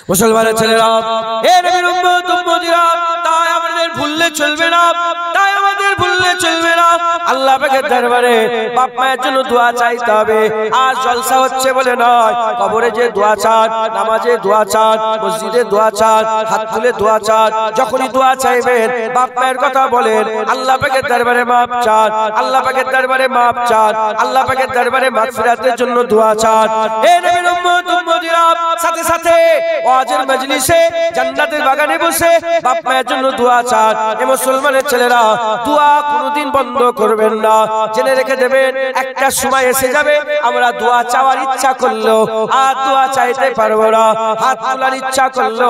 মুসলমানের ছেলেরা, এ নবীর উম্মত উম্মতিরা, তাই আমাদের ভুললে চলবে না, তাই আমাদের ভুললে চলবে না। আল্লাহ পাকের দরবারে বাপ মায়ের জন্য দোয়া চাইতে হবে। আর জলসা হচ্ছে বলে নয়, কবরে যে দোয়া চান, নামাজে দোয়া চান, মসজিদে দোয়া চান, হাত তুলে দোয়া চান, যখনই দোয়া চাইবেন বাপ মায়ের কথা বলেন, আল্লাহ পাকের দরবারে মাপ চান, আল্লাহ পাকের দরবারে মাপ চান, আল্লাহ পাকের দরবারে মাগফিরাতের জন্য দোয়া চান। এ নবীর উম্মত উম্মতিরা, সাথে সাথে ওয়াজের মজলিসে জান্নাতের বাগানে বসে বাপ মায়ের জন্য দোয়া চান। এ মুসলমানের ছেলেরা, দোয়া কোনোদিন বন্ধ করবেন না। জেনে রেখে দেবেন, একটা সময় এসে যাবে আমরা দোয়া চাওয়ার ইচ্ছা করলো আর দোয়া চাইতে পারবো না, হাত তোলার ইচ্ছা করলো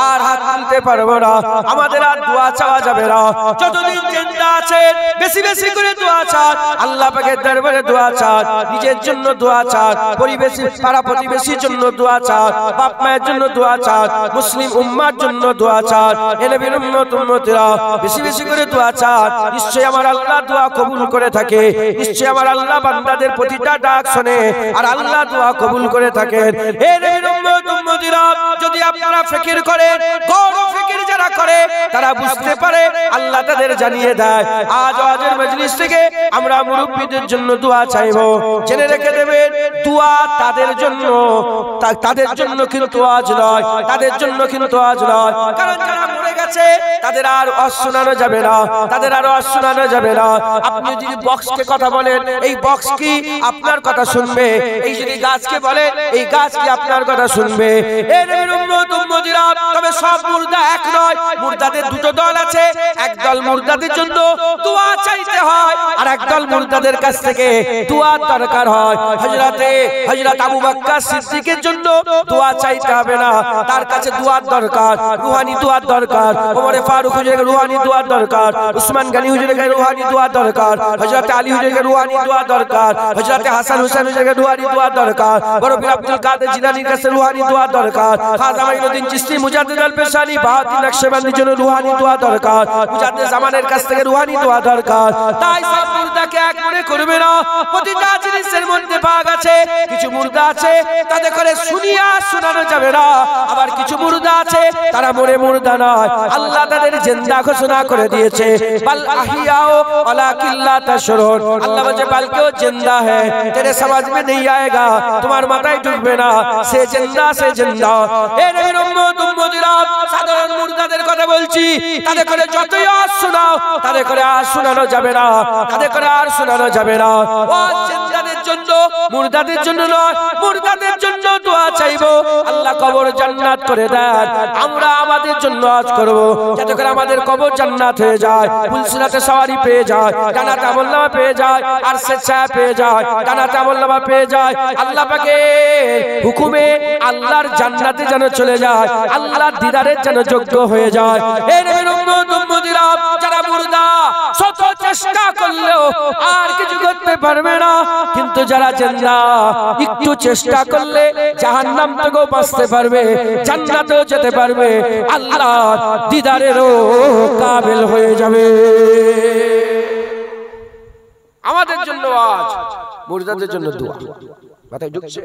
আর হাত তুলতে পারবো না, আমাদের আর দোয়া চাওয়া যাবে না। যতদিন জিন্দা আছেন বেশি বেশি করে দোয়া চান, আল্লাহ পাকের দরবারে দোয়া চান, নিজের জন্য দোয়া চান, পরিবেশী পাড়া প্রতিবেশীর জন্য দোয়া চান, বাপ মায়ের জন্য দোয়া চান, মুসলিম উম্মার জন্য দোয়া চান। এ নবীর উম্মত উম্মতিরা, বেশি বেশি করে দোয়া চান, নিশ্চয়ই আমার আল্লাহ দোয়া কবুল করে থাকে, নিশ্চয়ই আমার আল্লাহ বান্দাদের প্রতিটা ডাক শুনে আর আল্লাহ দোয়া কবুল করে থাকেন। এ নবীর উম্মত উম্মতিরা, যদি আপনারা ফিকির করেন, গৌর ফিকির যারা করে তারা বুঝতে পারে, আল্লাহ তাদের জানিয়ে দেয়। আজ ওয়াজের মজলিস থেকে আমরা মুরব্বিদের জন্য দোয়া চাইবো। জেনে রেখে দেবেন, দোয়া তাদের জন্য, তাদের জন্য কিন্তু আজ নয়, তাদের জন্য কিন্তু আজ নয়। কারণ যারা মরে গেছে তাদের আর ওয়াজ শোনানো যাবে না, তাদের আর ওয়াজ শোনানো যাবে না। আপনি যদি বক্সকে কথা বলেন, এই বক্স কি আপনার কথা শুনবে? এই যদি গাছকে বলেন, এই গাছ কি আপনার কথা শুনবে? এর উম্মত উম্মতিরা, তবে সব মুর্দা এক নয়, মুর্দাদের দুটো দল আছে। একদল মুর্দাদের জন্য দোয়া চাইতে হয় আর একদল মুর্দাদের কাছ থেকে দোয়া দরকার হয়। হযরত আবু বকর সিদ্দিকের জন্য দোয়া চাইতে হবে না, তার কাছে দোয়ার দরকার, রুহানি দোয়ার দরকার। ওমর ফারুক হুজুরের রুহানি দোয়ার দরকার, উসমান গনি হুজুরের রুহানি দোয়ার দরকার, হযরত আলী হুজুরের রুহানি দোয়ার দরকার, হযরত হাসান হুসাইন হুজুরের রুহানি দোয়ার দরকার, বড় পীর আব্দুল কাদের জিলানীর কাছে রুহানি দোয়ার দরকার, খাজা মাইনুদ্দিন চিশতি মুজাদ্দিদ আল পেশানি বাহাউদ্দিন নকশবন্দির জন্য রুহানি দোয়া দরকার, মুজাদ্দিদ জামানের কাছ থেকে রুহানি দোয়া দরকার। তাই সব মুর্দাকে এক মনে করবে না, প্রতিটা জিনিসের মধ্যে ভাগ আছে। কিছু মুর্দা আছে তাদের করে শুনিয়া শোনানো যাবে না, আবার কিছু মুর্দা আছে তারা মরে মুর্দা নয়, আল্লাহ তাদের জিন্দা ঘোষণা করে দিয়েছে। বাল আহিয়াও ওয়ালাকিন লা তাশউরুন, আল্লাহ বলে বালকেও জিন্দা है, तेरे समझ में नहीं आएगा, তোমার মাথায় ঢুকবে না, সে জিন্দা সে জিন্দা। এ নবীর উম্মত উম্মতিরা, সাধারণ মুর্দাদের কথা বলছি, তাদের করে যতই আজ শোনাও, তাদের করে আর শোনানো যাবে না, তাদের করে আর শোনানো যাবে না। ও জিন্দাদের জন্য, মুর্দাদের জন্য নয়, মুর্দাদের জন্য দোয়া চাইবো, আল্লাহ কবর জান্নাত করে দেন। আমরা আমাদের জন্য আজ করব, যাতে করে আমাদের কবর জান্নাত হয়ে যায়, ফুলসিরাতে সওয়ারি পেয়ে যায়, জান্নাতে আমলনামা পেয়ে যায়, আর স্বেচ্ছায় পেয়ে যায়, জান্নাতে আমলনামা পেয়ে যায়। আল্লাহ পাকের হুকুমে আল্লাহর জান্নাতে যেন চলে যায়, আল্লাহর দিদারের যেন যোগ্য হয়ে যায়। এই নবীর উম্মত উম্মতিরা, যারা মুর্দা শত চেষ্টা করলেও আর কিছু করতে পারবে না, কিন্তু যারা জিন্দা একটু চেষ্টা করলে জাহান্নাম থেকেও বাঁচতে পারবে, জান্নাতেও যেতে পারবে, আল্লাহর দিদারেরও কাবিল হয়ে যাবে। আমাদের জন্য আজ মুর্দাদের জন্য দোয়া, মাথায় ঢুকছে?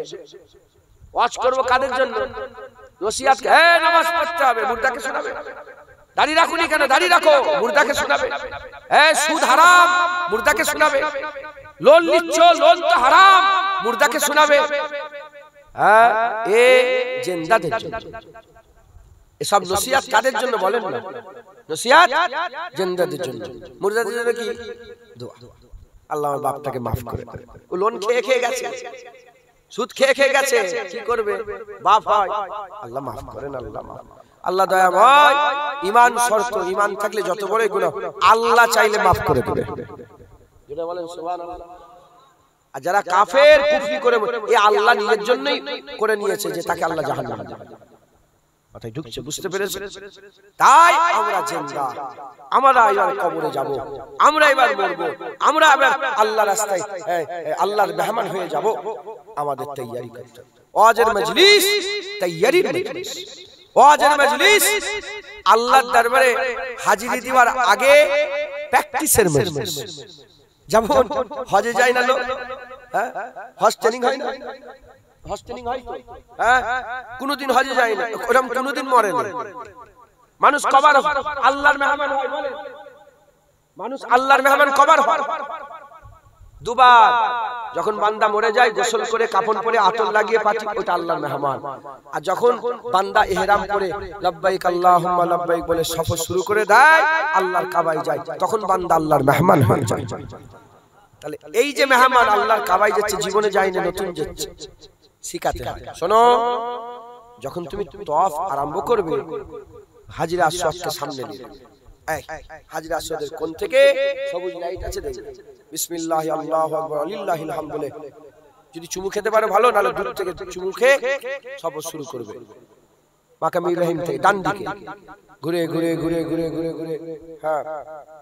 ওয়াজ করব কাদের জন্য? নসিহত, নামাজ পড়তে হবে, মুর্দাকে শোনাবে। দাড়ি রাখুনি কেন? দাড়ি রাখো, মুর্দাকে শোনাবে। সুদ হারাম, মুর্দাকে শোনাবে। লোন নিচ্ছ, লোন তো হারাম, মুর্দাকে শোনাবে। এ জিন্দাদের জন্য। এসব নসিহত কাদের জন্য বলেন না? নসিহত জিন্দাদের জন্য। মুর্দাদের জন্য কি? দোয়া। আল্লাহ আমার বাপটাকে মাফ করে দেন, ও লোন খেয়ে খেয়ে গেছে, সুদ খেয়ে খেয়ে গেছে, কি করবে? বাপ হয়, আল্লাহ মাফ করেন, আল্লাহ মাফ। আল্লাহ দয়াময়, ঈমান শর্ত, ঈমান থাকলে যত বড় গুনাহ আল্লাহ চাইলে মাফ করে দেবে। যেটা বলেন সুবহানাল্লাহ। আর যারা কাফের কুফরি করে, এই আল্লাহ নিজের জন্যই করে নিয়েছে যে তাকে আল্লাহ জাহান্নামে দেবে। মাথায় ঢুকছে? বুঝতে পেরেছেন? তাই আমরা জিন্দা, আমরা এবার কবরে যাব, আমরা এবার মরব, আমরা এবার আল্লাহর রাস্তায় আল্লাহর মেহমান হয়ে যাব। আমাদের তৈয়ারি করতে হবে। ওয়াজের মজলিস তৈয়ারির মজলিস, ওয়াজের মজলিস আল্লাহর দরবারে হাজিরি দেওয়ার আগে প্র্যাকটিসের মজলিস। যেমন হজে যায় না লোক, হজ ট্রেনিং হয় না, হজ ট্রেনিং হয় তো? হ্যাঁ, কোনদিন হজে যায় না, ওরকম কোনদিন মরে না। মানুষ কবার আল্লাহর মেহমান হয় বলে? মানুষ আল্লাহর মেহমান কবার হয়? দুবার। যখন বান্দা মরে যায় গোসল করে কাফন পরে আতর লাগিয়ে পাঠি, ওটা আল্লাহর মেহমান। আর যখন বান্দা ইহরাম করে লব্বাইক আল্লাহুম্মা লব্বাইক বলে সফর শুরু করে দেয়, আল্লাহর কাবায় যায়, তখন বান্দা আল্লাহর মেহমান হয়ে যায়। তাহলে এই যে মেহমান আল্লাহর কাবায় যাচ্ছে, জীবনে যায় না, নতুন যাচ্ছে, শিখাতে হয়। শোনো, যখন তুমি তওয়াফ আরম্ভ করবে, হাজরে আসওয়াদকে সামনে নিয়ে হাজরে আসওয়াদের কোণ থেকে সবুজ লাইট আছে, দেখবে বিসমিল্লাহ আল্লাহু আকবার লিল্লাহিল হামদ বলে যদি চুমু খেতে পারো ভালো, নাহলে দূর থেকে চুমু খেয়ে সফর শুরু করবে। মাকাম ইব্রাহিম থেকে ডান দিকে ঘুরে ঘুরে ঘুরে ঘুরে ঘুরে ঘুরে হ্যাঁ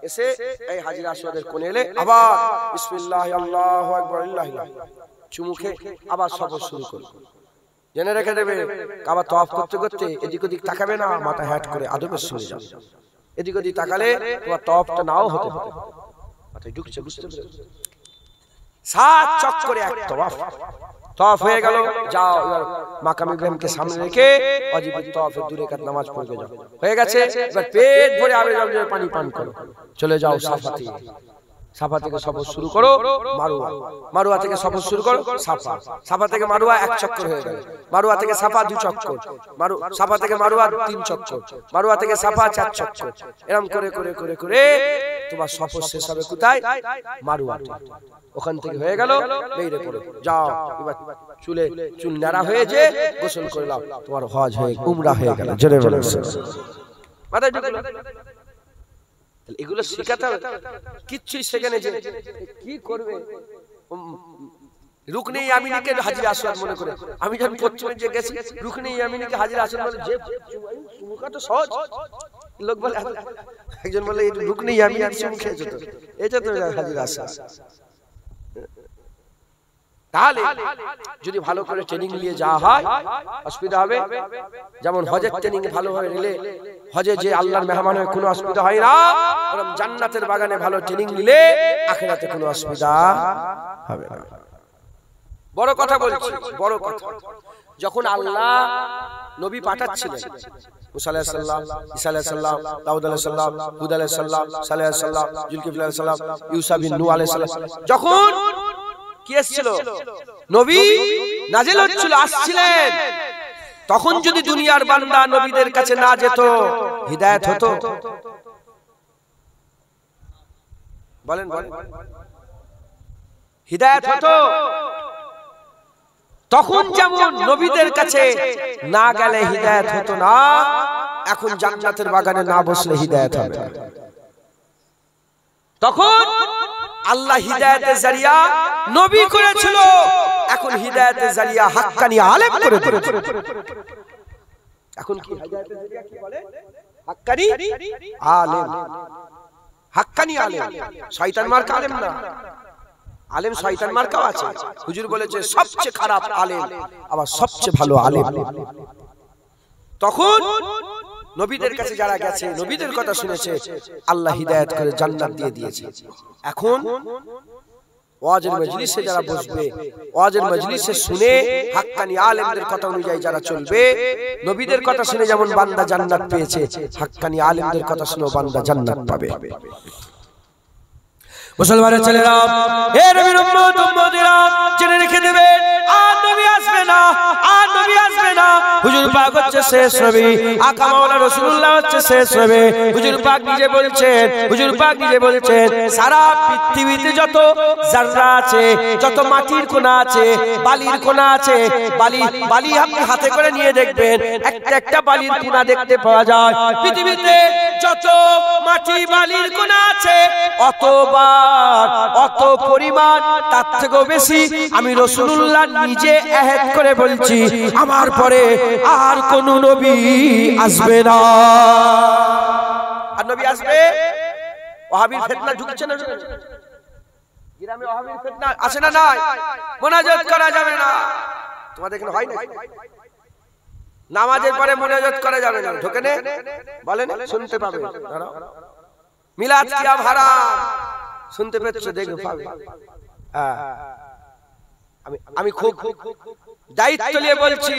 এসে এই হাজরে আসওয়াদের কোণে এলে আবার বিসমিল্লাহ আল্লাহু আকবার লিল্লাহিল হামদ চুমু খেয়ে আবার সফর শুরু করবে। জেনে রেখে দেবে, কাবা তওয়াফ করতে করতে এদিক ওদিক তাকাবে না, মাথা হ্যাট করে আদবের সঙ্গে যাবে। এদিক ওদিক তাকালে তোমার তওয়াফটা নাও হতে পারে। মাথায় ঢুকছে, বুঝতে পেরেছো? 7 চক্করে এক তওয়াফ। তওয়াফ হয়ে গেল, যাও এবার মাকাম ইব্রাহিমকে সামনে রেখে ওয়াজিব তওয়াফের দূরে কাত নামাজ পড়বে যাও। হয়ে গেছে, এবার পেট ভরে আবে জমজমের পানি পান করো, চলে যাও সাফাতে। সাফা থেকে সফর শুরু করো মারওয়া, মারওয়া থেকে সফর শুরু করো সাফা, সাফা থেকে মারওয়া 1 চক্কর হয়ে গেল, মারওয়া থেকে সাফা 2 চক্কর, সাফা থেকে মারওয়া 3 চক্কর, মারওয়া থেকে সাফা 4 চক্কর। এরকম করে করে করে করে তোমার সফর শেষ হবে কোথায়? মারওয়া। ওখান থেকে হয়ে গেল, বেরিয়ে পড়ো, যাও এবার চুল নাড়া হয়ে যে গোসল করে নাও, তোমার হজ হয়ে উমরা হয়ে গেল। জোরে বলো মাথায় ঢুকলো। এগুলো শিখাতে হবে, কিচ্ছুই সেখানে যে কি করবে। রুকনে ইয়ামিনীকে হাজরে আসওয়াদ মনে করে, আমি যখন পশ্চিমে যে গেছি রুকনে ইয়ামিনীকে হাজরে আসওয়াদ বলে, যে চুমুকা তো সহজ। লোক বলে, একজন বলে এই রুকনে ইয়ামিনী চুমু খেয়েছে তো, এটা তো হাজরে আসওয়াদ। তাহলে যদি ভালো করে ট্রেনিং নিয়ে যাওয়া হয় অসুবিধা হবে। যেমন হজের ট্রেনিং ভালো হয়ে নিলে হজে যে আল্লাহর মেহমান হয়ে কোনো অসুবিধা হয় না, বরং জান্নাতের বাগানে ভালো ট্রেনিং নিলে আখিরাতে কোনো অসুবিধা হবে না। বড় কথা বলছি, বড় কথা। যখন আল্লাহ নবী পাঠাচ্ছিলেন, মুসা আলাইহিস সালাম, ঈসা আলাইহিস সালাম, দাউদ আলাইহিস সালাম, হুদ আলাইহিস সালাম, সালেহ আলাইহিস সালাম, জুলকিফল আলাইহিস সালাম, ইউসা বিন নূহ আলাইহিস সালাম, যখন কি এসেছিল, নবী নাজিল হচ্ছিল, আসছিলেন, তখন যদি দুনিয়ার বান্দা নবীদের কাছে না যেত, হিদায়াত হতো? বলেন বলেন, হিদায়াত হতো? তখন যেমন নবীদের কাছে না গেলে হিদায়াত হতো না, এখন জান্নাতের বাগানে না বসলে হিদায়াত হবে। তখন আল্লাহ হিদায়াতের জারিয়া নবী করেছিল, এখন হিদায়াতের জারিয়া হাক্কানি আলেম করে দিয়েছে। এখন কি হিদায়াতের জারিয়া কি বলে? হাক্কানি আলেম। হাক্কানি আলেম, শয়তান মার্কা আলেম না। আলেম শয়তান মার্কাও আছে। হুজুর বলেছে সবচেয়ে খারাপ আলেম, আবার সবচেয়ে ভালো আলেম। তখন নবীদের কাছে যারা গেছে, নবীদের কথা শুনেছে, আল্লাহ হিদায়াত করে জান্নাত দিয়ে দিয়েছে। এখন ওয়াজের মজলিসে যারা বসবে, ওয়াজের মজলিসে শুনে হাক্কানি আলেমদের কথা অনুযায়ী যারা চলবে, নবীদের কথা শুনে যেমন বান্দা জান্নাত পেয়েছে, হাক্কানি আলেমদের কথা শুনেও বান্দা জান্নাত পাবে। মুসলমানের ছেলেরা, হে নবীর উম্মত উম্মতিরা, জেনে রেখে দেবেন, আর নবী আসবে না, আর নবী আসবে না। হুজুর পাক হচ্ছে শেষ নবী, আকা মাওলানা রাসূলুল্লাহ হচ্ছে শেষ নবী। হুজুর পাক নিজে বলছেন, হুজুর পাক নিজে বলছেন, সারা পৃথিবীতে যত জাররা আছে, যত মাটির কোনা আছে, বালির কোনা আছে, বালি আপনি হাতে করে নিয়ে দেখবেন, একটা একটা বালির কোনা দেখতে পাওয়া যায়। পৃথিবীতে যত মাটি বালির কোনা আছে, অতবার, অত পরিমাণ, তার থেকেও বেশি আমি রাসূলুল্লাহ নিজে আয়াত করে বলছি, আমার পরে আর কোন নবী আসবে না। আর নবী আসবে, ওয়াহাবীর ফিতনা ঢুকছে না, গ্রামে ওয়াহাবীর ফিতনা আছে না? নাই। মুনাজাত করা যাবে না, তোমাদের এখানে হয় না? নামাজের পরে মুনাজাত করা যাবে না, ঢোকে না বলেন, শুনতে পাবে। মিলাদ কিয়া হারাম, শুনতে পেয়েছো? দেখো পাবে। আমি খুব দায়িত্ব নিয়ে বলছি,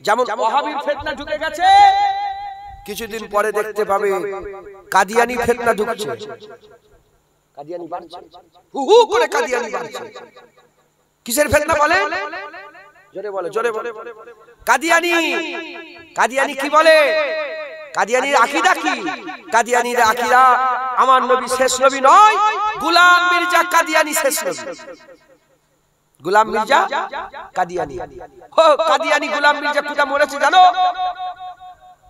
যেমন ওয়াহাবি ফিতনা ঢুকে গেছে, কিছুদিন পরে দেখতে পাবে কাদিয়ানি ফিতনা ঢুকছে। কাদিয়ানি বাড়ছে, হু হু করে কাদিয়ানি বাড়ছে। কিসের ফিতনা বলে? জোরে বলে, জোরে বলে। কাদিয়ানি। কাদিয়ানি কি বলে? কাদিয়ানির আকীদা কি? কাদিয়ানির আকীদা আমার নবী শেষ নবী নয়, গোলাম মির্জা কাদিয়ানি শেষ নবী। গোলাম মির্জা কাদিয়ানি। ও কাদিয়ানি গোলাম মির্জা কোথা মরেছে জানো?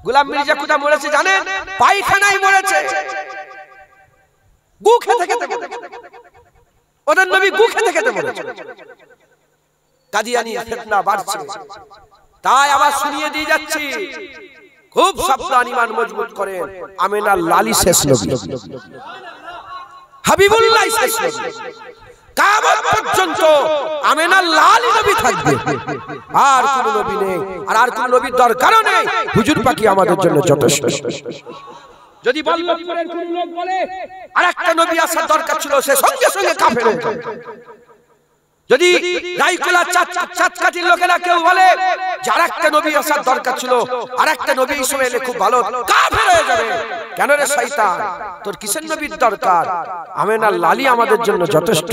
গোলাম মির্জা কোথা মরেছে জানেন? পায়খানায় মরেছে। গু খেতে খেতে। ওদের নবী গু খেতে খেতে মরেছে। কাদিয়ানি ফিতনা বাড়ছে। তাই আবার শুনিয়ে দিয়ে যাচ্ছি, খুব সাবধান, ঈমান মজবুত করেন। আমিনার লালি শেষ নবী, হাবিবুল্লাহ শেষ নবী। কিয়ামত পর্যন্ত আমিনার লালি নবী থাকবে, আর কোন নবী নেই, আর কোন নবীর দরকারও নেই। হুজুর পাকি আমাদের জন্য যথেষ্ট। যদি বল্লভপুরের কোন লোক বলে আরেকটা নবী আসার দরকার ছিল, সে সঙ্গে সঙ্গে কাফের হয়ে যাবে। যদি রাইকুলা চাঁদকাঠির লোকেরা কেউ বলে যে আরেকটা নবী আসার দরকার ছিল, আরেকটা নবী হিসেবে এলে খুব ভালো, কাফের হয়ে যাবে। কেন রে শয়তান, তোর কিসের নবীর দরকার? আমিনার লালি আমাদের জন্য যথেষ্ট।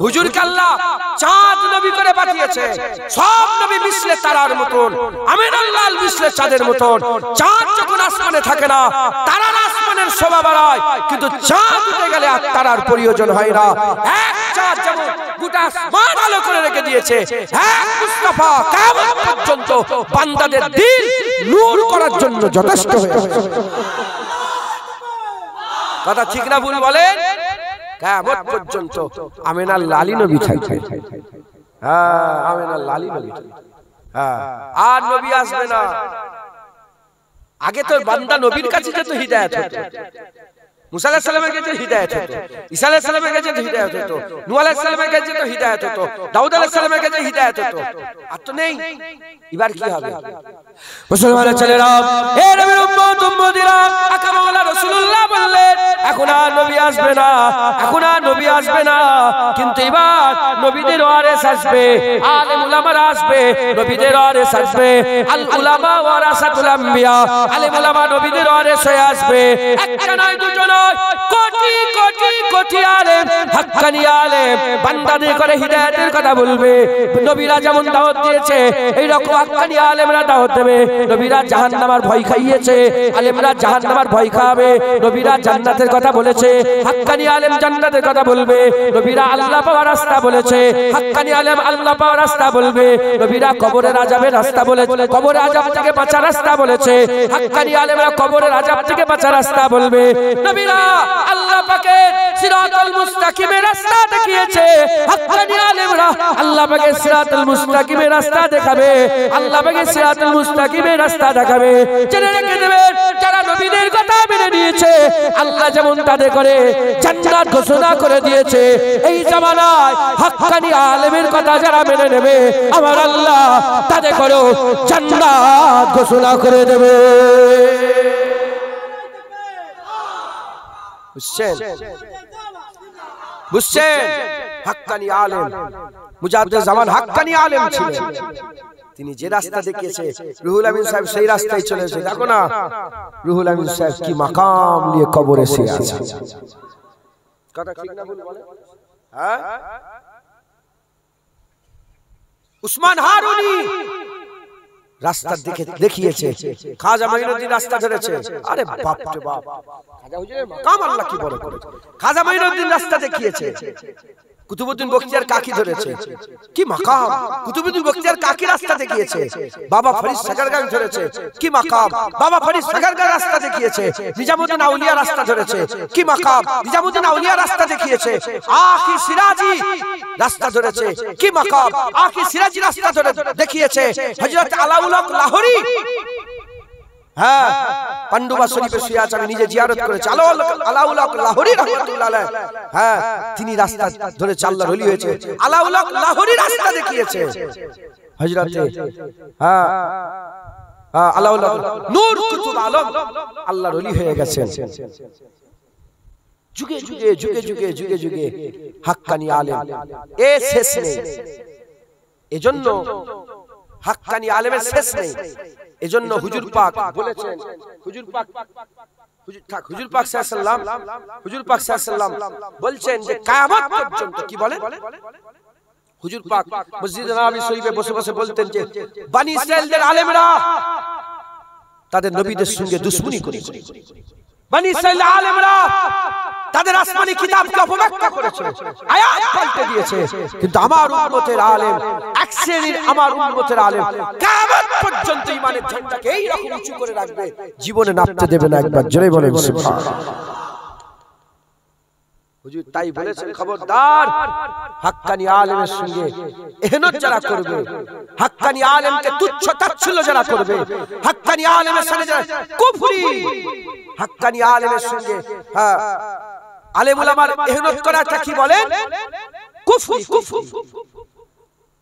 হুজুরকে আল্লাহ চাঁদ নবী করে পাঠিয়েছে। সব নবী মিশলে তারার মতন, আমিনার লাল মিশলে চাঁদের মতন। চাঁদ যখন আসমানে থাকে না, তারার আসমানের শোভা বাড়ায়, কিন্তু চাঁদ উঠে গেলে আর তারার প্রয়োজন হয় না। এক চাঁদ যেমন গোটা আসমান আলো করে রেখে দিয়েছে, এক মুস্তাফা কিয়ামত পর্যন্ত বান্দাদের দিল নূর করার জন্য যথেষ্ট হয়েছে। কথা ঠিক না ভুল বলেন? কিয়ামত পর্যন্ত আমিনার লালি নবী থাকবে। হ্যাঁ, আমিনার লালি নবী। হ্যাঁ, আর নবী আসবে না। আগে তো বান্দা নবীর কাছে যেত, হিদায়াত হতো। মুসা আলাইহিস সালামের কাছে হিদায়াত হতো, ঈসা আলাইহিস সালামের কাছে হিদায়াত হতো, নূহ আলাইহিস সালামের কাছে হিদায়াত হতো, দাউদ আলাইহিস সালামের কাছে হিদায়াত হতো। আর তো নেই। এবার কি হবে? মুসলমানের ছেলেরা, হে নবীর উম্মত উম্মতিরা, আকা মাওলা রাসূলুল্লাহ বললেন এখন আর নবী আসবে না, এখন আর নবী আসবে না। কিন্তু এবার নবীদের ওয়ারিস আসবে, আলেম উলামারা আসবে, নবীদের ওয়ারিস আসবে। আল উলামা ওয়ারাসাতুল আম্বিয়া, আলেম উলামা নবীদের ওয়ারিস হয়ে আসবে। একটা নয়, দুটো নয়, কোটি কোটি কোটি আলেম, হাক্কানি আলেম বান্দাদের করে হিদায়াতের কথা বলবে। নবীরা যেমন দাওয়াত দিয়েছে, এই রকম হাক্কানি আলেমরা দাওয়াত দেবে। নবীরা জাহান্নামের ভয় খাইয়েছে, আলেমরা জাহান্নামের ভয় খাবে। নবীরা জান্নাতের কথা বলেছে, হাক্কানি আলেম জান্নাতের কথা বলবে। নবীরা আল্লাহ পাওয়ার রাস্তা বলেছে, হাক্কানি আলেম আল্লাহ পাওয়ার রাস্তা বলবে। নবীরা কবরের আযাবের রাস্তা বলেছে, কবরের আযাব থেকে বাঁচার রাস্তা বলেছে, হাক্কানি আলেমরা কবরের আযাব থেকে বাঁচার রাস্তা বলবে। নবীরা আল্লাহ পাকের সিরাতুল মুস্তাকিমের রাস্তা দেখিয়েছে, হাক্কানি আলেমরা আল্লাহ পাকের সিরাতুল মুস্তাকিমের রাস্তা দেখাবে, আল্লাহ পাকের সিরাতুল মুস্তাকিমের রাস্তা দেখাবে। জেনে রেখে দেবেন, যারা নবীদের কথা মেনে নিয়েছে, আল্লাহ যেমন তাদের করে জান্নাত ঘোষণা করে দিয়েছে, এই জামানায় হাক্কানি আলেমের কথা যারা মেনে নেবে, আমার আল্লাহ তাদের করে জান্নাত ঘোষণা করে দেবে। বুঝছেন? বুঝছেন? হাক্কানি আলেম, মুজাদ্দিদ জামান হাক্কানি আলেম ছিলেন। তিনি যে রাস্তা দেখিয়েছে, রুহুল আমিন সাহেব সেই রাস্তায় চলেছে। দেখো না রুহুল আমিন সাহেব কি মাকাম নিয়ে কবরে শুয়ে আছে। কথা ঠিক না ভুল বলে? হ্যাঁ, উসমান হারুনি রাস্তা দেখিয়েছে, খাজা মাইনুদ্দিন রাস্তা ধরেছে। আরে বাপ রে বাপ, খাজা হুজুরের মাকাম আল্লাহ কি বড় করেছে। খাজা মাইনুদ্দিন রাস্তা দেখিয়েছে, কুতুবউদ্দিন বখতিয়ার কাকি ধরেছে, কি মাকাম। কুতুবউদ্দিন বখতিয়ার কাকি রাস্তা দেখিয়েছে, বাবা ফরিদ সাগরগাঁও ধরেছে, কি মাকাম। বাবা ফরিদ সাগরগাঁও রাস্তা দেখিয়েছে, নিজামউদ্দিন আউলিয়া রাস্তা ধরেছে, কি মাকাম। নিজামউদ্দিন আউলিয়া রাস্তা দেখিয়েছে, আখি সিরাজি রাস্তা ধরেছে, কি মাকাম। আখি সিরাজি রাস্তা ধরে দেখিয়েছে হযরত আলাউল হক লাহোরী। হ্যাঁ, পান্ডুবা শরীফে শুয়ে আছে, আমি নিজে জিয়ারত করেছি। আলাউল হক লাহোরী রাহমাতুল্লাহ আলাইহি, হ্যাঁ, তিনি রাস্তা ধরে আল্লাহর ওলি হয়েছে। আলাউল হক লাহোরী রাস্তা দেখিয়েছে হযরত, হ্যাঁ, আলাউল হক নূর কুতুব আলম আল্লাহর ওলি হয়ে গেছেন। যুগে যুগে যুগে যুগে যুগে যুগে হাক্কানি আলেম, এ শেষ নেই। এজন্য হাক্কানি আলেমের শেষ নেই। এজন্য হুজুর পাক বলেছেন, হুজুর পাক সাল্লাল্লাহু বলছেন যে কিয়ামত পর্যন্ত, কি বলেন হুজুর পাক মসজিদে নববী শরীফে বসে বসে বলতেন যে বনি ইসরাইলদের আলেমরা তাদের নবীদের সঙ্গে দুশমনি করেছে, বনি ইসরাইলের আলেমরা তাদের আসমানি কিতাবকে অপব্যাখ্যা করেছে, আয়াত পাল্টে দিয়েছে। কিন্তু আমার উম্মতের আলেম, এক শ্রেণীর আমার উম্মতের আলেম কিয়ামত পর্যন্ত ঈমানের ঝান্ডাকে এই রকম উঁচু করে রাখবে, জীবনে নামতে দেবে না। একবার জোরে বলেন সুবহানাল্লাহ। হুজুর তাই বলেছেন, খবরদার হাক্কানি আলেমের সঙ্গে এহনত যারা করবে, হাক্কানি আলেমকে তুচ্ছ তাচ্ছিল্য যারা করবে, হাক্কানি আলেমের সঙ্গে যারা কুফরি, হাক্কানি আলেমের সঙ্গে আলেম উলামার এহনত করাটা কি বলেন? কুফরি।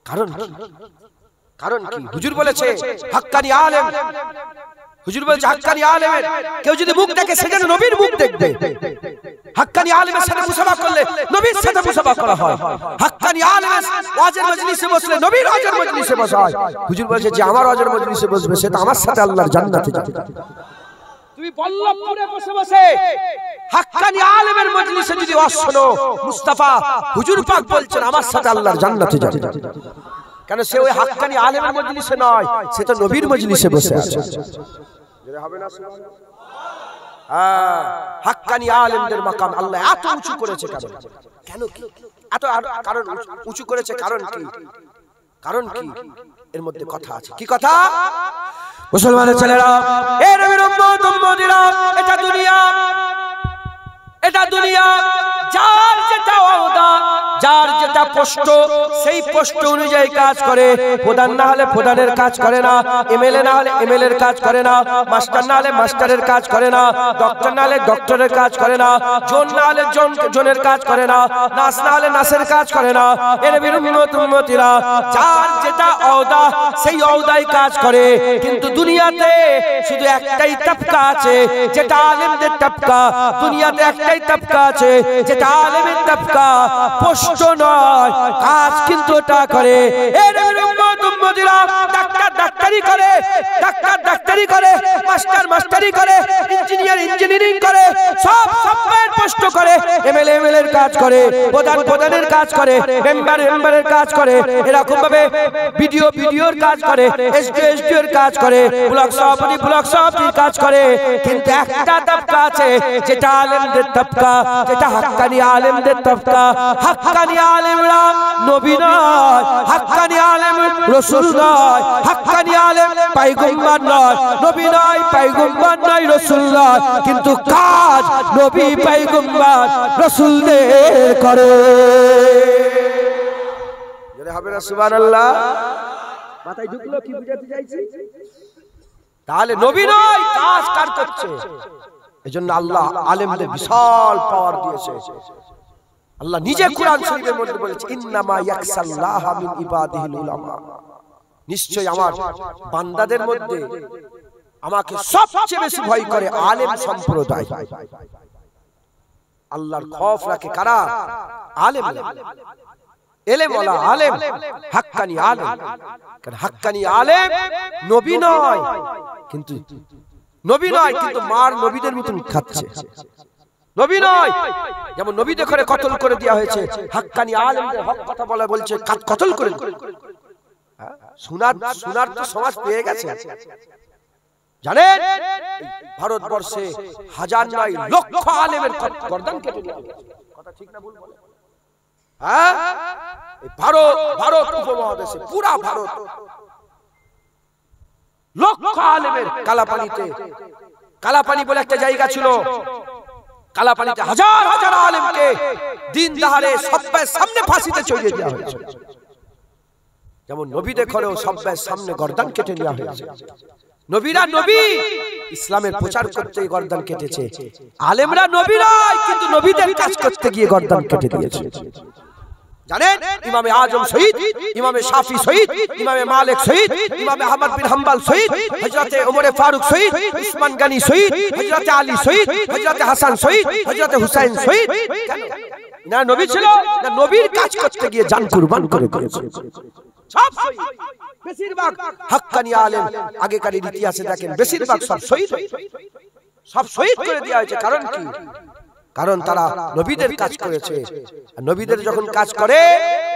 কারণ কি? হুজুর বলেছে হাক্কানি আলেম, হুজুর বলেছে হাক্কানি আলেমের কেউ যদি মুখ দেখে সেখানে নবীর মুখ দেখবে। হাক্কানি আলেমের সাথে মুসাফা করলে নবীর সাথে মুসাফা করা হয়। হাক্কানি আলেমের ওয়াজের মজলিসে বসলে নবীর ওয়াজের মজলিসে বসা হয়। হুজুর বলেছে যে আমার ওয়াজের মজলিসে বসবে সে তো আমার সাথে আল্লাহর জান্নাতে যাবে। তুমি বল্লভপুরে বসে বসে হাক্কানি আলেমের মজলিসে যদি ওয়াজ শোনো, মুস্তাফা হুজুর পাক বলছেন আমার সাথে আল্লাহর জান্নাতে যাবে। কেন? সে ওই হাক্কানি আলেমের মজলিসে নয়, সে তো নবীর মজলিসে বসে আছে। হবে না? হাক্কানি আলেমদের মাকাম আল্লাহ এত উঁচু করেছে কেন? এত কারণ উঁচু করেছে, কারণ কি? কারণ কি? এর মধ্যে কথা আছে। কি কথা? মুসলমানের ছেলেরা, এ নবীর উম্মত উম্মতিরা, এটা দুনিয়া, এটা দুনিয়া। যার যেটা ওয়াদা, যার যেটা পোস্ট, সেই পোস্ট অনুযায়ী কাজ করে। প্রধান না হলে প্রধানের কাজ করে না, এমএলএ না হলে এমএলএর কাজ করে না, মাস্টার না হলে মাস্টারের কাজ করে না, ডক্টর না হলে ডক্টরের কাজ করে না, জন না হলে জনের কাজ করে না, নাস না হলে নাসের কাজ করে না। এর উম্মতিরা যার যেটা ওয়াদা সেই ওয়াদাই কাজ করে। কিন্তু দুনিয়াতে শুধু একটাই তবকা আছে যেটা আলেমদের তবকা। দুনিয়াতে একটাই তবকা আছে যেটা আলেমের তবকা। পোস্ট নয়, কাজ কিন্তু ওটা করে। এর উম্মতিরা ডাক্তার ডাক্তারি করে, ডাক্তার ডাক্তারি করে, মাস্টার মাস্টারি করে, ইঞ্জিনিয়ার ইঞ্জিনিয়ারিং করে, সব সবের পোস্ট করে। এমএলএ এমএলএর কাজ করে, প্রধান প্রধানের কাজ করে, মেম্বার মেম্বারের কাজ করে, এরকম ভাবে বিডিও বিডিওর কাজ করে, এসডিও এসডিওর কাজ করে, ব্লক সভাপতি ব্লক সভাপতির কাজ করে। কিন্তু একটা তবকা আছে যেটা আলেমদের তবকা, যেটা হাক্কানি আলেমদের তবকা। হাক্কানি আলেমরা নবী নয়, হাক্কানি আলেম রাসূল নয়, হাক্কানি আলেম পয়গম্বর নয়, নবী নয়, পয়গম্বর নয়, রাসূল নয়, কিন্তু কাজ নবী পয়গম্বর রাসূলদের করে। জোরে হবে না সুবহানাল্লাহ? মাথায় ঢুকলো কি বুঝাতে চাইছি? তাহলে নবী নয়, কাজ কার করছে। এজন্য আল্লাহ আলেমদের বিশাল পাওয়ার দিয়েছে। আল্লাহ নিজে কোরআন শরীফের মধ্যে বলেছে ইন্নামা ইয়াকসাল্লাহা মিন ইবাদিহিল উলামা। নিশ্চয় আমার বান্দাদের মধ্যে আমাকে সবচেয়ে বেশি ভয় করে আলেম সম্প্রদায়। আল্লাহর খৌফ রাখে কারা? আলেম। এলেম ওয়ালা আলেম, হাক্কানি আলেম। কারণ হাক্কানি আলেম নবী নয়, কিন্তু নবী নয় কিন্তু মার নবীদের মতন খাচ্ছে। নবী নয়, যেমন নবীদের ঘরে কতল করে দেওয়া হয়েছে, হাক্কানি আলেমদের হক কথা বলা বলছে কতল করে। সোনার তো সমাজ পেয়ে গেছে। জানেন ভারতবর্ষে হাজার নয় লক্ষ আলেমের গর্দান কেটে দেওয়া হয়েছে। কথা ঠিক না ভুল বলে? হ্যাঁ, ভারত উপমহাদেশে পুরা ভারত লক্ষ আলেমের কালাপানি বলে একটা জায়গা ছিল, কালাপানিতে হাজার হাজার আলেমকে দিন দাহারে সবার সামনে ফাঁসিতে চড়িয়ে দেওয়া হয়েছে। যেমন নবীদের ঘরেও সবার সামনে গর্দান কেটে নেওয়া হয়েছে। নবীরা নবী, ইসলামের প্রচার করতে গর্দান কেটেছে। আলেমরা নবী নয়, কিন্তু নবীদের কাজ করতে গিয়ে গর্দান কেটে দিয়েছে। জানেন ইমামে আজম শহীদ, ইমামে শাফি শহীদ, ইমামে মালিক শহীদ, ইমামে আহমদ বিন হাম্বল শহীদ, হযরতে ওমর ফারুক শহীদ, উসমান গনি শহীদ, হযরতে আলী শহীদ, হযরতে হাসান শহীদ, হযরতে হুসাইন শহীদ। না নবী ছিল না, নবীর কাজ করতে গিয়ে জান কুরবান করে দিয়েছে। সব শহীদ। বেশিরভাগ হাক্কানি আলেম আগেকার ইতিহাসে দেখেন বেশিরভাগ সব শহীদ করে দেওয়া হয়েছে। কারণ কি? কারণ তারা নবীদের কাজ করেছে। নবীদের যখন কাজ করে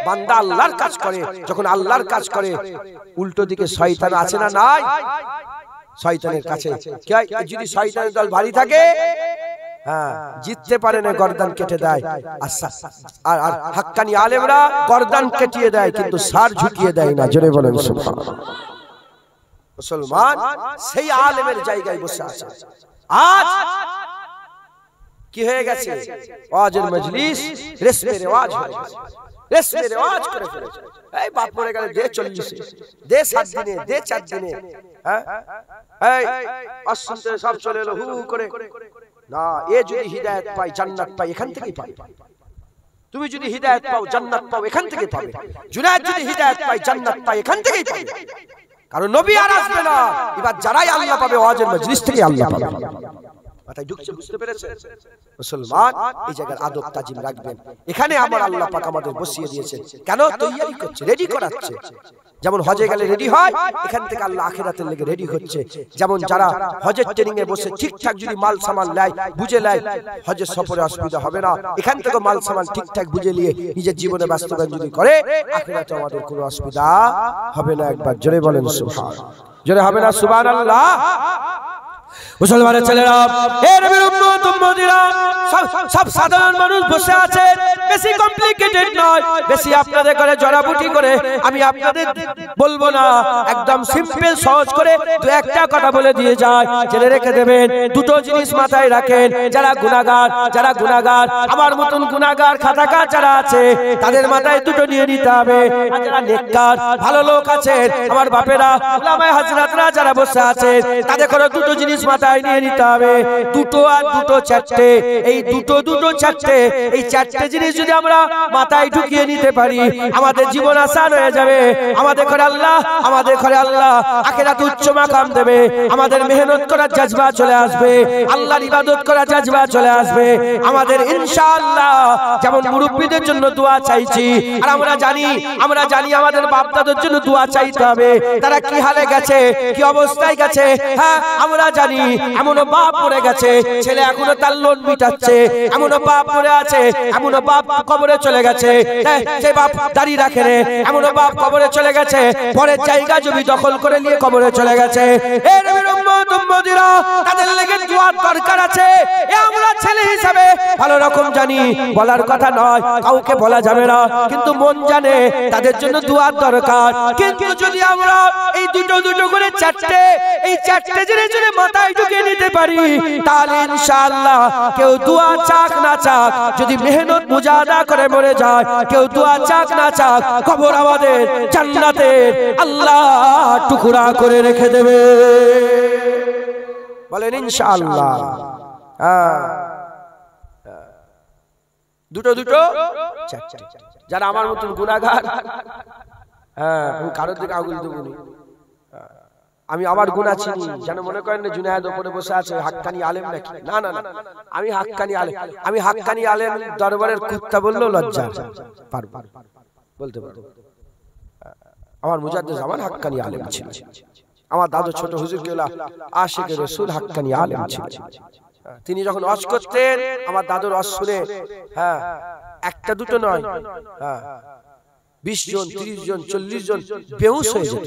বান্দা আল্লাহর কাজ করে, যখন আল্লাহর কাজ করে উল্টো দিকে শয়তান আছে না নাই? শয়তানের কাছে যদি শয়তানের দল ভারী থাকে, হ্যাঁ, জিততে পারে না, গর্দান কেটে দেয়। আর হাক্কানি আলেমরা গর্দান কেটিয়ে দেয় কিন্তু সার ঝুঁকিয়ে দেয় না। জোরে বলেন সুবহানাল্লাহ। মুসলমান সেই আলেমের জায়গায় বসে আছে। আজ কি হয়ে গেছে? ওয়াজের মজলিস রেশমে রেওয়াজ হয়ে গেছে, রেশমে রেওয়াজ করে ফেলেছে। এই বাপ মরে গেলে দে 40, দে 7 দিনে, দে 4 দিনে, হ্যাঁ, এই আসতে সব চলে এলো হু করে। না, এ যদি হিদায়াত পায় জান্নাত পায় এখান থেকেই পাবে। তুমি যদি হিদায়াত পাও জান্নাত পাও এখান থেকেই পাবে। জুনায়েদ যদি হিদায়াত পায় জান্নাত পায় এখান থেকেই পাবে। কারণ নবী আর আসবে না, এবার যারাই আল্লাহ পাবে ওয়াজের মজলিস থেকে আল্লাহ পাবে। মাথায় ঢুকছে? বুঝতে পেরেছেন? মুসলমান এই জায়গার আদব তাজিম রাখবেন। এখানে আমার আল্লাহ পাক আমাদের বসিয়ে দিয়েছেন। কেন? তৈয়ারি করছে, রেডি করাচ্ছে। যেমন হজে গেলে রেডি হয়, এখান থেকে আল্লাহ আখিরাতের লেগে রেডি হচ্ছে। যেমন যারা হজের ট্রেনিং এ বসে ঠিকঠাক যদি মাল সামান নেয়, বুঝে নেয়, হজের সফরে অসুবিধা হবে না। এখান থেকে মাল সামান ঠিকঠাক বুঝে নিয়ে নিজের জীবনে বাস্তবায়ন যদি করে, আখিরাতে আমাদের কোনো অসুবিধা হবে না। একবার জোরে বলেন সুবহানাল্লাহ। জোরে হবে না সুবহানাল্লাহ? মুসলমানের ছেলেরা, এ নবীর উম্মত উম্মতিরা, সব সাধারণ মানুষ বসে আছে, বেশি কমপ্লিকেটেড নয়, বেশি আপনাদের করে জড়াবুটি করে আমি আপনাদের বলবো না। একদম সিম্পল সহজ করে দু একটা কথা বলে দিয়ে যায়, জেনে রেখে দেবেন। দুটো জিনিস মাথায় রাখেন। যারা গুনাহগার আমার মতন গুনাহগার খাতাকার যারা আছে তাদের মাথায় দুটো নিয়ে নিতে হবে। আর যারা নেককার ভালো লোক আছেন আমার বাপেরা উলামায়ে হযরতরা যারা বসে আছে তাদের করে দুটো জিনিস মাথায় নিয়ে নিতে হবে। দুটো আর দুটো চারটে, এই দুটো চারটে, এই চারটে জিনিস যদি আমরা মাথায় ঢুকিয়ে নিতে পারি আমাদের জীবন আসান হয়ে যাবে। আমাদের ঘরে আল্লাহ আখিরাতে উচ্চ মাকাম দেবে। আমাদের মেহনত করার জজবা চলে আসবে, আল্লাহর ইবাদত করার জজবা চলে আসবে আমাদের ইনশাআল্লাহ। যেমন মুরব্বিদের জন্য দোয়া চাইছি, আর আমরা জানি আমাদের বাপ দাদার জন্য দোয়া চাইতে হবে। তারা কি হালে গেছে, কি অবস্থায় গেছে, হ্যাঁ আমরা জানি। এমনও বাপ পড়ে গেছে, ছেলে এখনো তার লোন মিটাচ্ছে। এমনও বাপ পড়ে আছে, এমনও বাপ কবরে চলে গেছে, সে বাপ দাঁড়িয়ে রাখে রে। এমনও বাপ কবরে চলে গেছে, পরের জায়গা জমি দখল করে নিয়ে কবরে চলে গেছে। এ নবীর উম্মত উম্মতিরা, তাদের লেগে দোয়ার দরকার আছে। এ আমরা ছেলে হিসাবে ভালো রকম জানি, বলার কথা নয়, কাউকে বলা যাবে না, কিন্তু মন জানে তাদের জন্য দোয়ার দরকার। কিন্তু যদি আমরা এই দুটো করে চারটে, এই চারটে জিনিস যদি মাথায় ঢুকিয়ে নিতে পারি তাহলে ইনশাআল্লাহ কেউ দোয়া চাক না চাক, যদি মেহনত মুজাহাদা করে মরে যায়, কেউ দোয়া চাক না চাক, কবর আমাদের জান্নাতে আল্লাহ টুকরা করে রেখে দেবে। বলেন ইনশাআল্লাহ। দুটো চারটে। যারা আমার মতন গুনাহগার, কারোর দিকে আঙুল দেবনি, আমি আমার গুনাহ চিনি। যেন মনে করেন না জুনায়েদ উপরে বসে আছে হাক্কানি আলেম নাকি। না, আমি হাক্কানি আলেম দরবারের কুত্তা বললেও লজ্জা পারবো বলতে পারবো। আমার মুজাদ্দিদ জামান হাক্কানি আলেম ছিল। আমার দাদু ছোট হুজুর কেবলা আশিকে রাসূল হাক্কানি আলেম ছিল। তিনি যখন ওয়াজ করতেন আমার দাদুর ওয়াজ শুনে, হ্যাঁ, একটা দুটো নয়, 20 জন 30 জন 40 জন বেহুশ হয়ে যেত।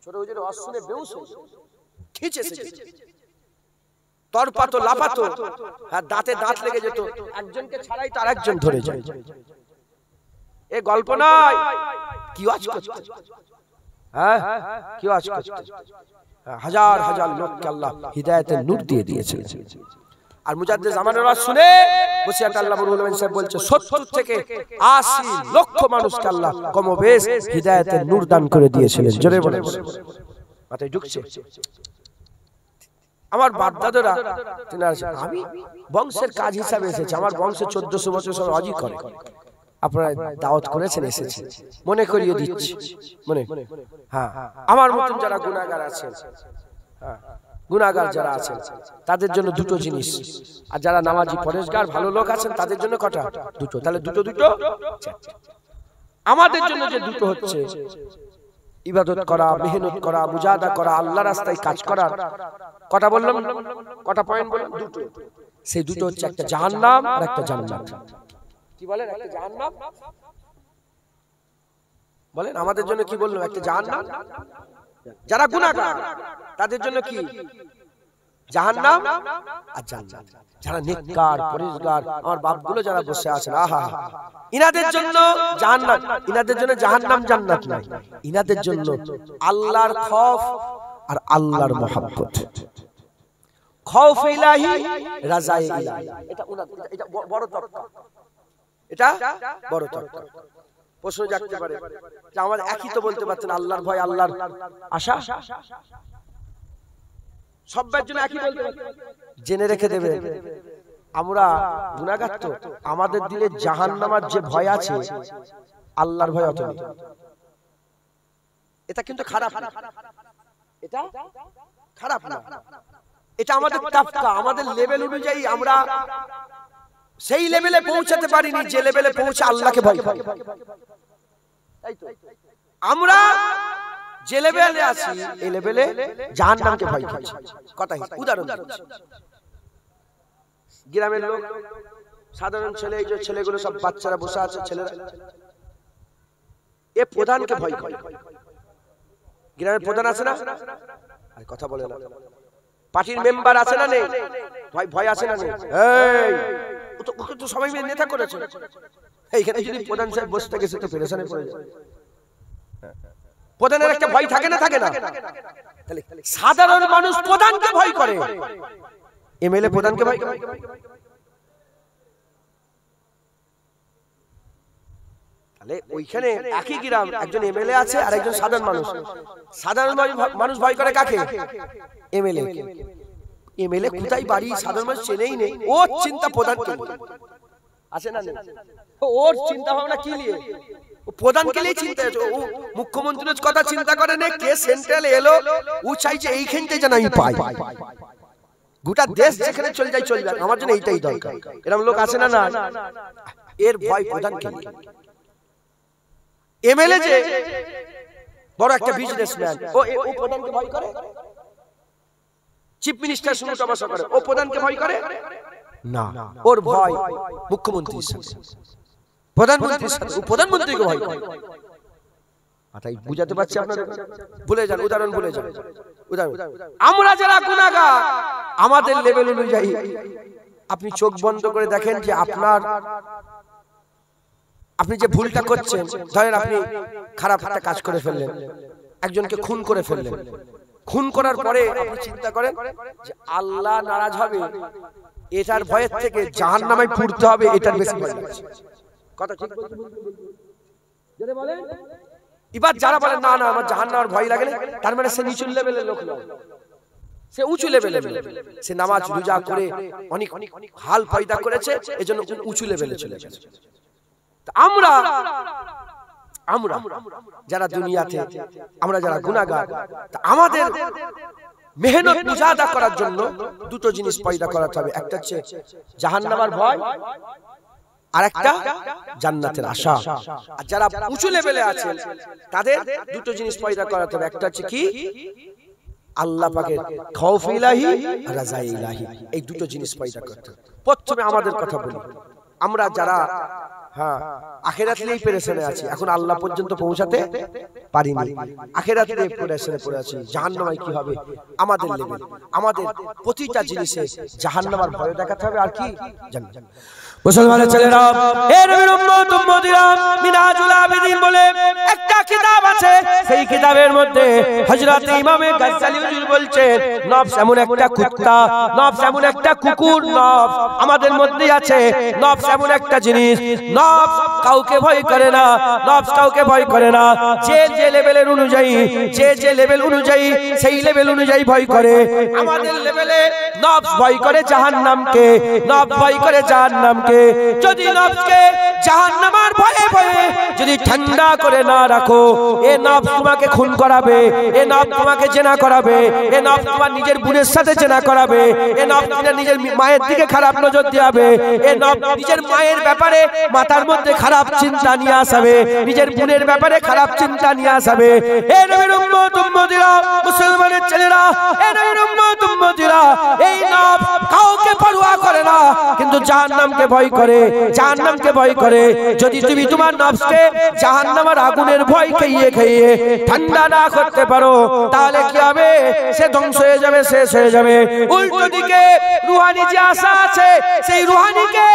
ছোট হুজুর ওয়াজ শুনে বেহুশ হয়ে খিচেছে, তরপাতো লাপাতো, দাঁতে দাঁত লেগে যেত, একজনকে ছাড়াই তার একজন ধরে যায়। এ গল্প নয়, কি ওয়াজ করতে, কি ওয়াজ করতে, হাজার হাজার লোককে আল্লাহ হিদায়াতের নূর দিয়ে দিয়েছিলেন। আর মুজাদ্দিদ জামানের ওয়াজ শুনে বসিয়াত আল্লাহ বলবেন সাহেব বলছে 70 থেকে 80 লক্ষ মানুষকে আল্লাহ কমবেশ হিদায়াতের নূর দান করে দিয়েছিলেন। জোরে বলে মাথায় ঢুকছে। আমার বাপ দাদারা আমি বংশের কাজ হিসাবে এসেছি, আমার বংশে 1400 বছর সব ওয়াজই করে। আপনারা দাওয়াত করেছেন, এসেছি, মনে করিয়ে দিচ্ছি। হ্যাঁ, আমার মতন যারা গুনাহগার আছেন, গুনাহগার যারা আছেন তাদের জন্য দুটো জিনিস, আর যারা নামাজি পরেশগার ভালো লোক আছেন তাদের জন্য কটা? দুটো। তাহলে দুটো চারটে। আমাদের জন্য যে দুটো হচ্ছে ইবাদত করা, মেহনত করা, মুজাহাদা করা, আল্লাহর রাস্তায় কাজ করা, কটা বললাম, কটা পয়েন্ট বললাম, দুটো। সেই দুটো হচ্ছে একটা জাহান্নাম আর একটা জান্নাত। কি বলেন? একটা জাহান্নাম বলেন, আমাদের জন্য কি বললাম? একটা জাহান্নাম। যারা গুনাহগার তাদের জন্য কি? জাহান্নাম আর জান্নাত। যারা নেককার পরেজগার, আমার বাপগুলো যারা বসে আছেন, আহা, ইনাদের জন্য জান্নাত, ইনাদের জন্য জাহান্নাম জান্নাত নয়, ইনাদের জন্য আল্লাহর খৌফ আর আল্লাহর মহব্বত। খৌফ ইলাহি, রাজায়ে ইলাহি। এটা এটা বড় তর্ক, এটা বড় তর্ক। প্রশ্ন জাগতে পারে যে আমাদের একই তো বলতে পারছেন, আল্লাহর ভয়, আল্লাহর আশা সবার জন্য একই বলতে পারছেন। জেনে রেখে দেবে, আমরা গুনাহগার তো, আমাদের দিলে জাহান্নামের যে ভয় আছে, আল্লাহর ভয় অত নেই। এটা কিন্তু খারাপ না, এটা খারাপ না, এটা আমাদের তাফকা, আমাদের লেভেল অনুযায়ী আমরা সেই লেভেলে পৌঁছাতে পারিনি যে লেভেলে পৌঁছে আল্লাহকে ভয় করি। আমরা যে লেভেলে আছি এই লেভেলে জাহান্নামকে ভয় করছি। কথা উদাহরণ দিচ্ছি, গ্রামের লোক, সাধারণ ছেলে, এই যে ছেলেগুলো সব বাচ্চারা বসে আছে, ছেলেরা এ প্রধানকে ভয় করে। গ্রামের প্রধান আছে না? আর কথা বলে না। পার্টির মেম্বার আছে না নেই? ভয় আছে না নেই? এই ওকে তো সবাই মিলে নেতা করেছে, এইখানে যদি প্রধান সাহেব বসে থাকে সে তো পেরেশানে পড়ে যায়। প্রধানের একটা ভয় থাকে না, থাকে না? তাহলে সাধারণ মানুষ প্রধানকে ভয় করে, এমএলএ প্রধানকে ভয় করে। তাহলে ওইখানে একই গ্রাম, একজন এমএলএ আছে আর একজন সাধারণ মানুষ। সাধারণ মানুষ ভয় করে কাকে? এমএলএ। এমএলএ কোথায় বাড়ি সাধারণ মানুষ চেনেই নেই, ওর চিন্তা প্রধানকে আছে না? ওর চিন্তা ভাবনা কি নিয়ে? প্রধানকে নিয়ে চিন্তা আছে। ও মুখ্যমন্ত্রীর কথা চিন্তা করে না, কে সেন্ট্রাল এলো, ও চাইছে এইখানতে যেন আমি পাই, গোটা দেশ যেখানে চলে যায় চলে যাক, আমার জন্য এইটাই দরকার। এরকম লোক আছে না? না, এর ভয় প্রধানকে নিয়ে। এমএলএ যে বড় একটা বিজনেসম্যান, ও প্রধানকে ভয় করে। চিফ মিনিস্টার সঙ্গে তমাশা করে, ও প্রধানকে ভয় করে না, ওর ভয় মুখ্যমন্ত্রীর সাথে, প্রধানমন্ত্রীর সাথে, ও প্রধানমন্ত্রীকে ভয় করে। আটাই বুঝাতে পারছি আপনাদের? ভুলে যান, উদাহরণ ভুলে যান। উদাহরণ, আমরা যারা গুনাহগার আমাদের লেভেল অনুযায়ী, আপনি চোখ বন্ধ করে দেখেন যে আপনি যে ভুলটা করছেন, ধরেন আপনি খারাপ একটা কাজ করে ফেললেন, একজনকে খুন করে ফেললেন, খুন করার পরে আপনি চিন্তা করেন যে আল্লাহ নারাজ হবে, এটার ভয়ের থেকে জাহান্নামে পুড়তে হবে, এটার বেশি ভয় লাগছে। কথা ঠিক বলেন? এবার যারা বলেন না না আমার জাহান্নামের ভয় লাগে না, তার মানে সে নিচু লেভেলের লোক নয়, সে উঁচু লেভেলের। সে নামাজ রোজা করে অনেক হাল ফায়দা করেছে, এজন্য উঁচু লেভেলে চলে গেছে। আমরা যারা দুনিয়াতে, আমরা যারা গুনাহগার, আমাদের মেহনত মুজাহাদা করার জন্য দুটো জিনিস পয়দা করাতে হবে। একটা হচ্ছে জাহান্নামের ভয়, আর একটা জান্নাতের আশা। আর যারা উঁচু লেভেলে আছে তাদের দুটো জিনিস পয়দা করাতে হবে। একটা হচ্ছে কি? আল্লাহ পাকের খৌফ ইলাহি, রাজায়ে ইলাহি। এই দুটো জিনিস পয়দা করতে হবে। প্রথমে আমাদের কথা বলি, আমরা যারা আখিরাতেই পেরেশানে আছি, এখন আল্লাহ পর্যন্ত পৌঁছাতে পারিনি, আখিরাতে পেরেশানে পড়ে আছি, জাহান্নামে কি হবে আমাদের লেভেল। আমাদের প্রতিটা জিনিসে জাহান্নামের ভয় দেখাতে হবে, আর কি জান্নাত। মুসলমানের ছেলেরা, হে নবীর উম্মত উম্মতিরা, মিনহাজুল আবিদিন বলে একটা কিতাব আছে, সেই কিতাবের মধ্যে হযরত ইমামে গাজ্জালী হুজুর বলছেন, নফস এমন একটা কুত্তা, নফস এমন একটা কুকুর, নফস আমাদের মধ্যেই আছে। নফস এমন একটা জিনিস, নফস কাউকে ভয় করে না, নফস কাউকে ভয় করে না। যে যে লেভেলের অনুযায়ী, যে যে লেভেল অনুযায়ী, সেই লেভেল অনুযায়ী ভয় করে। আমাদের লেভেলে নফস ভয় করে জাহান্নামকে, নফস ভয় করে জাহান্নামকে। যদি নফসকে জাহান্নামের ভয়ে ভয়ে যদি ঠান্ডা করে না রাখো, এ নফস তোমাকে খুন করাবে, এ নফস তোমাকে জেনা করাবে, এ নফস তোমার নিজের বোনের সাথে জেনা করাবে, এ নফস নিজের মায়ের দিকে খারাপ নজর দিবে, এ নফস নিজের মায়ের ব্যাপারে মাথা মাথার মধ্যে খারাপ চিন্তা নিয়ে আসাবে, নিজের বোনের ব্যাপারে খারাপ চিন্তা নিয়ে আসাবে। এ নবীর উম্মত উম্মতিরা, মুসলমানের ছেলেরা, এ নবীর উম্মত উম্মতিরা, এই নফস কাউকে পরোয়া করে না, কিন্তু জাহান্নামকে ভয় করে, জাহান্নামকে ভয় করে। যদি তুমি তোমার নফসকে জাহান্নামের আগুনের ভয় খেয়ে খেয়ে ঠান্ডা না করতে পারো, তাহলে কি হবে? সে ধ্বংস হয়ে যাবে, শেষ হয়ে যাবে। উল্টো দিকে রুহানি যে আশা আছে, সেই রুহানিকে